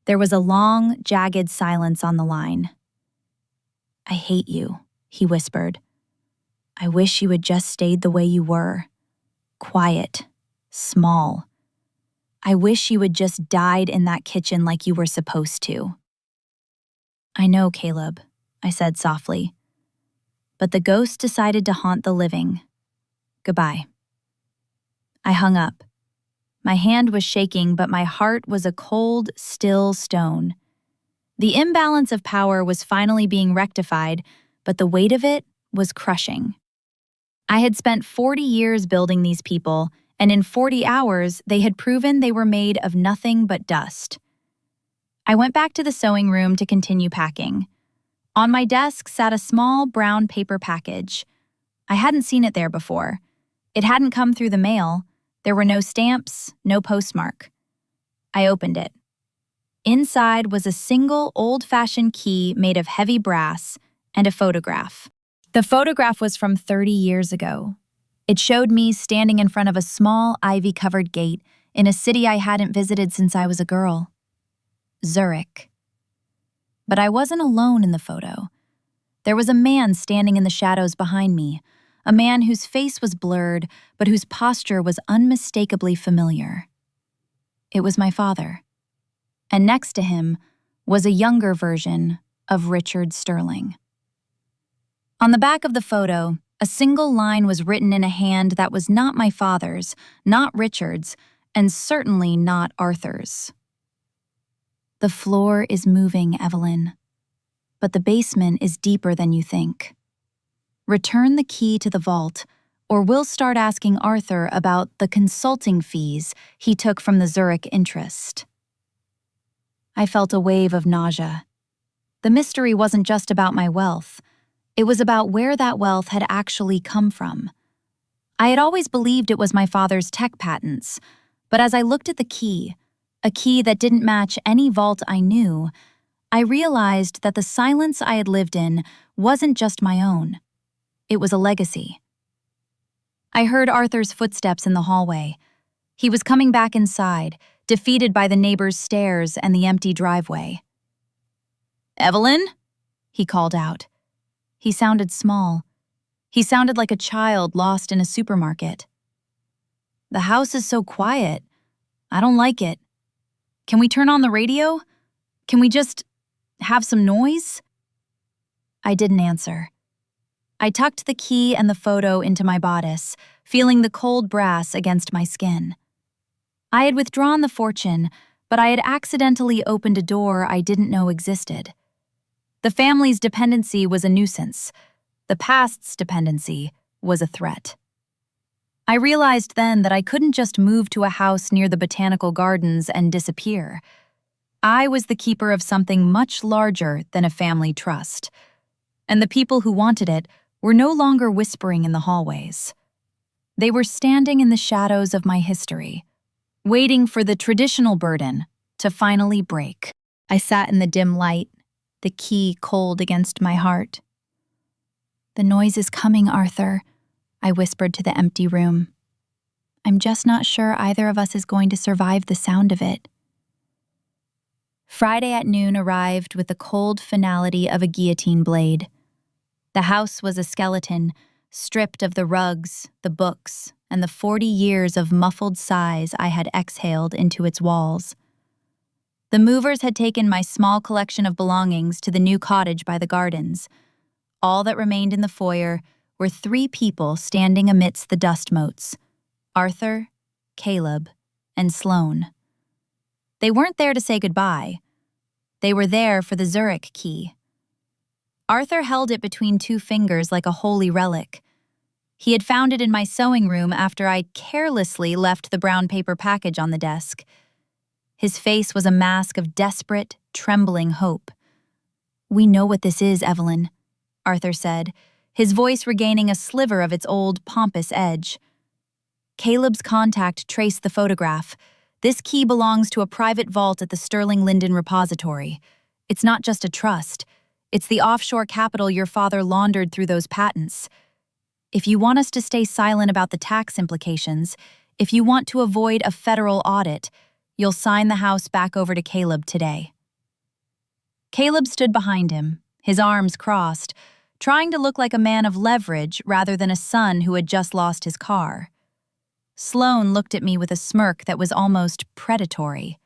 There was a long, jagged silence on the line. I hate you, he whispered. I wish you had just stayed the way you were. Quiet. Small. I wish you had just died in that kitchen like you were supposed to. I know, Caleb, I said softly. But the ghost decided to haunt the living. Goodbye. I hung up. My hand was shaking, but my heart was a cold, still stone. The imbalance of power was finally being rectified, but the weight of it was crushing. I had spent 40 years building these people, and in 40 hours, they had proven they were made of nothing but dust. I went back to the sewing room to continue packing. On my desk sat a small brown paper package. I hadn't seen it there before. It hadn't come through the mail. There were no stamps, no postmark. I opened it. Inside was a single old-fashioned key made of heavy brass and a photograph. The photograph was from 30 years ago. It showed me standing in front of a small ivy-covered gate in a city I hadn't visited since I was a girl. Zurich. But I wasn't alone in the photo. There was a man standing in the shadows behind me, a man whose face was blurred, but whose posture was unmistakably familiar. It was my father. And next to him was a younger version of Richard Sterling. On the back of the photo, a single line was written in a hand that was not my father's, not Richard's, and certainly not Arthur's. The floor is moving, Evelyn, but the basement is deeper than you think. Return the key to the vault, or we'll start asking Arthur about the consulting fees he took from the Zurich interest. I felt a wave of nausea. The mystery wasn't just about my wealth. It was about where that wealth had actually come from. I had always believed it was my father's tech patents, but as I looked at the key, a key that didn't match any vault I knew, I realized that the silence I had lived in wasn't just my own. It was a legacy. I heard Arthur's footsteps in the hallway. He was coming back inside, defeated by the neighbor's stares and the empty driveway. Evelyn? He called out. He sounded small. He sounded like a child lost in a supermarket. The house is so quiet. I don't like it. Can we turn on the radio? Can we just have some noise? I didn't answer. I tucked the key and the photo into my bodice, feeling the cold brass against my skin. I had withdrawn the fortune, but I had accidentally opened a door I didn't know existed. The family's dependency was a nuisance. The past's dependency was a threat. I realized then that I couldn't just move to a house near the botanical gardens and disappear. I was the keeper of something much larger than a family trust, and the people who wanted it were no longer whispering in the hallways. They were standing in the shadows of my history, waiting for the traditional burden to finally break. I sat in the dim light, the key cold against my heart. "The noise is coming, Arthur," I whispered to the empty room. "I'm just not sure either of us is going to survive the sound of it." Friday at noon arrived with the cold finality of a guillotine blade. The house was a skeleton, stripped of the rugs, the books, and the 40 years of muffled sighs I had exhaled into its walls. The movers had taken my small collection of belongings to the new cottage by the gardens. All that remained in the foyer were 3 people standing amidst the dust motes: Arthur, Caleb, and Sloane. They weren't there to say goodbye. They were there for the Zurich key. Arthur held it between 2 fingers like a holy relic. He had found it in my sewing room after I carelessly left the brown paper package on the desk. His face was a mask of desperate, trembling hope. "We know what this is, Evelyn," Arthur said, his voice regaining a sliver of its old, pompous edge. "Caleb's contact traced the photograph. This key belongs to a private vault at the Sterling Linden Repository. It's not just a trust. It's the offshore capital your father laundered through those patents. If you want us to stay silent about the tax implications, if you want to avoid a federal audit, you'll sign the house back over to Caleb today." Caleb stood behind him, his arms crossed, trying to look like a man of leverage rather than a son who had just lost his car. Sloane looked at me with a smirk that was almost predatory.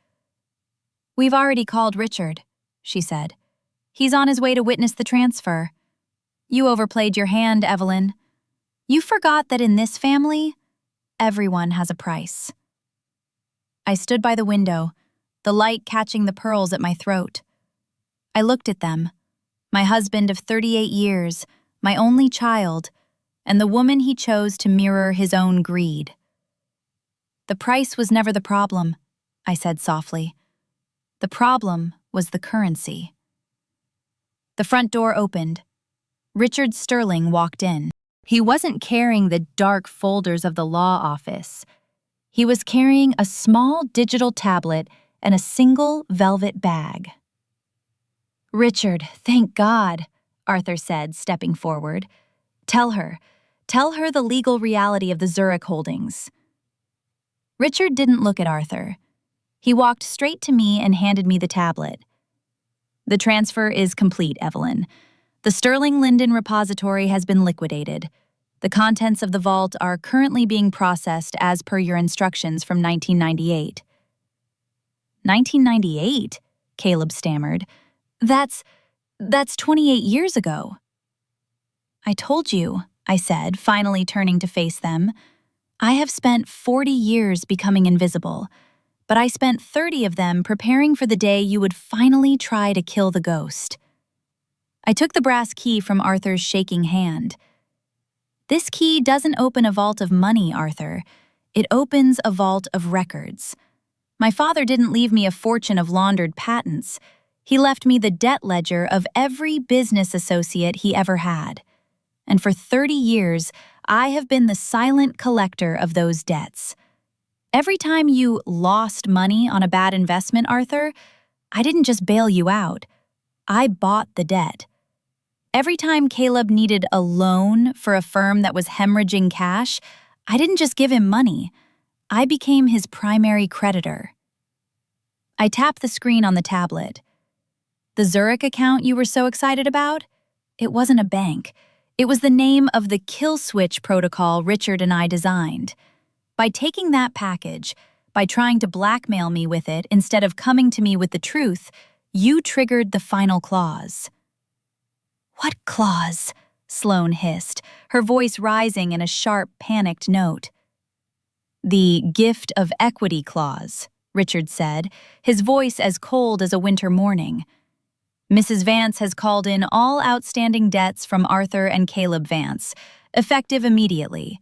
"We've already called Richard," she said. "He's on his way to witness the transfer. You overplayed your hand, Evelyn. You forgot that in this family, everyone has a price." I stood by the window, the light catching the pearls at my throat. I looked at them, my husband of 38 years, my only child, and the woman he chose to mirror his own greed. "The price was never the problem," I said softly. "The problem was the currency." The front door opened. Richard Sterling walked in. He wasn't carrying the dark folders of the law office. He was carrying a small digital tablet and a single velvet bag. "Richard, thank God," Arthur said, stepping forward. Tell her the legal reality of the Zurich holdings." Richard didn't look at Arthur. He walked straight to me and handed me the tablet. "The transfer is complete, Evelyn. The Sterling Linden Repository has been liquidated. The contents of the vault are currently being processed as per your instructions from 1998. 1998? Caleb stammered. That's 28 years ago." "I told you," I said, finally turning to face them. "I have spent 40 years becoming invisible, but I spent 30 of them preparing for the day you would finally try to kill the ghost." I took the brass key from Arthur's shaking hand. "This key doesn't open a vault of money, Arthur. It opens a vault of records. My father didn't leave me a fortune of laundered patents. He left me the debt ledger of every business associate he ever had. And for 30 years, I have been the silent collector of those debts. Every time you lost money on a bad investment, Arthur, I didn't just bail you out. I bought the debt. Every time Caleb needed a loan for a firm that was hemorrhaging cash, I didn't just give him money. I became his primary creditor." I tapped the screen on the tablet. "The Zurich account you were so excited about? It wasn't a bank. It was the name of the kill switch protocol Richard and I designed. By taking that package, by trying to blackmail me with it instead of coming to me with the truth, you triggered the final clause." "What clause?" Sloane hissed, her voice rising in a sharp, panicked note. "The gift of equity clause," Richard said, his voice as cold as a winter morning. Mrs. Vance has called in all outstanding debts from Arthur and Caleb Vance, effective immediately.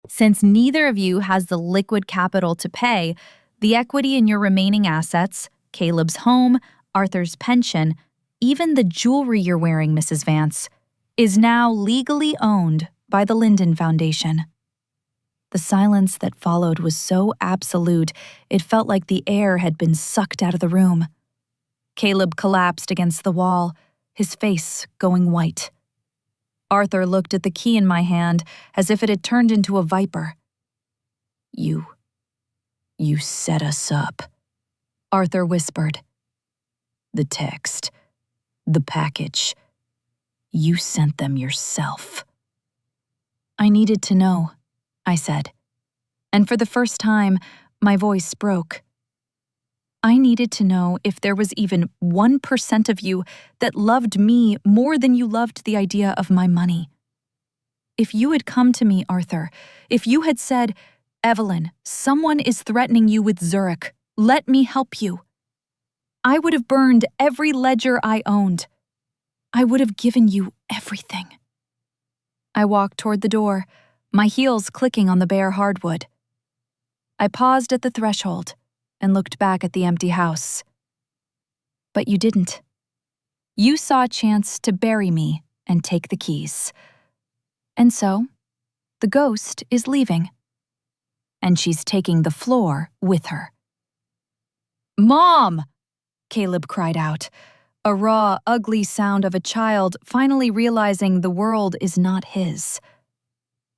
Since neither of you has the liquid capital to pay, the equity in your remaining assets, Caleb's home, Arthur's pension, even the jewelry you're wearing, Mrs. Vance, is now legally owned by the Linden Foundation. The silence that followed was so absolute, it felt like the air had been sucked out of the room. Caleb collapsed against the wall, his face going white. Arthur looked at the key in my hand as if it had turned into a viper. You set us up," Arthur whispered. "The text, the package, you sent them yourself." "I needed to know," I said, and for the first time, my voice broke. I needed to know if there was even 1% of you that loved me more than you loved the idea of my money. If you had come to me, Arthur, if you had said, "Evelyn, someone is threatening you with Zurich. Let me help you," I would have burned every ledger I owned. I would have given you everything. I walked toward the door, my heels clicking on the bare hardwood. I paused at the threshold and looked back at the empty house. But you didn't. You saw a chance to bury me and take the keys. And so, the ghost is leaving. And she's taking the floor with her. "Mom!" Caleb cried out, a raw, ugly sound of a child finally realizing the world is not his.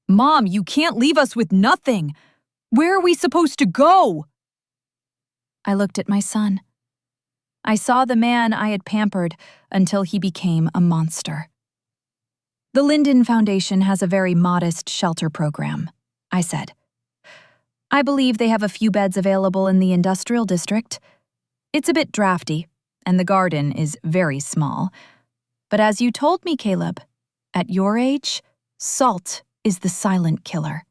"Mom, you can't leave us with nothing! Where are we supposed to go?" I looked at my son. I saw the man I had pampered until he became a monster. "The Linden Foundation has a very modest shelter program," I said. "I believe they have a few beds available in the industrial district. It's a bit drafty, and the garden is very small. But as you told me, Caleb, at your age, salt is the silent killer.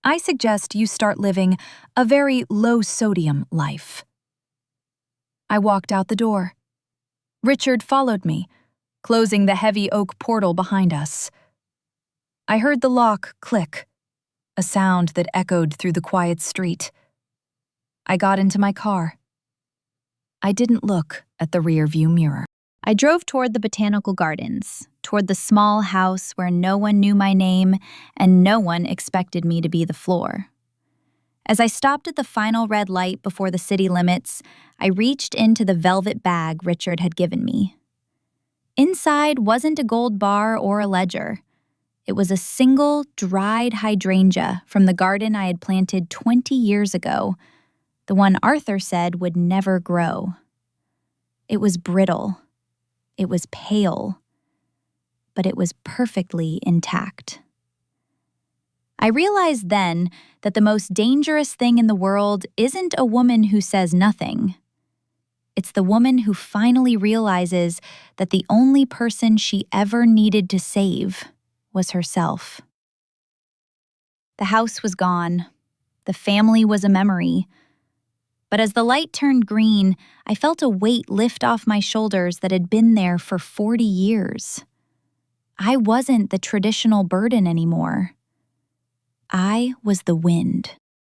I suggest you start living a very low-sodium life." I walked out the door. Richard followed me, closing the heavy oak portal behind us. I heard the lock click, a sound that echoed through the quiet street. I got into my car. I didn't look at the rearview mirror. I drove toward the botanical gardens, toward the small house where no one knew my name and no one expected me to be the floor. As I stopped at the final red light before the city limits, I reached into the velvet bag Richard had given me. Inside wasn't a gold bar or a ledger. It was a single, dried hydrangea from the garden I had planted 20 years ago, the one Arthur said would never grow. It was brittle. It was pale. But it was perfectly intact. I realized then that the most dangerous thing in the world isn't a woman who says nothing. It's the woman who finally realizes that the only person she ever needed to save was herself. The house was gone. The family was a memory. But as the light turned green, I felt a weight lift off my shoulders that had been there for 40 years. I wasn't the traditional burden anymore. I was the wind.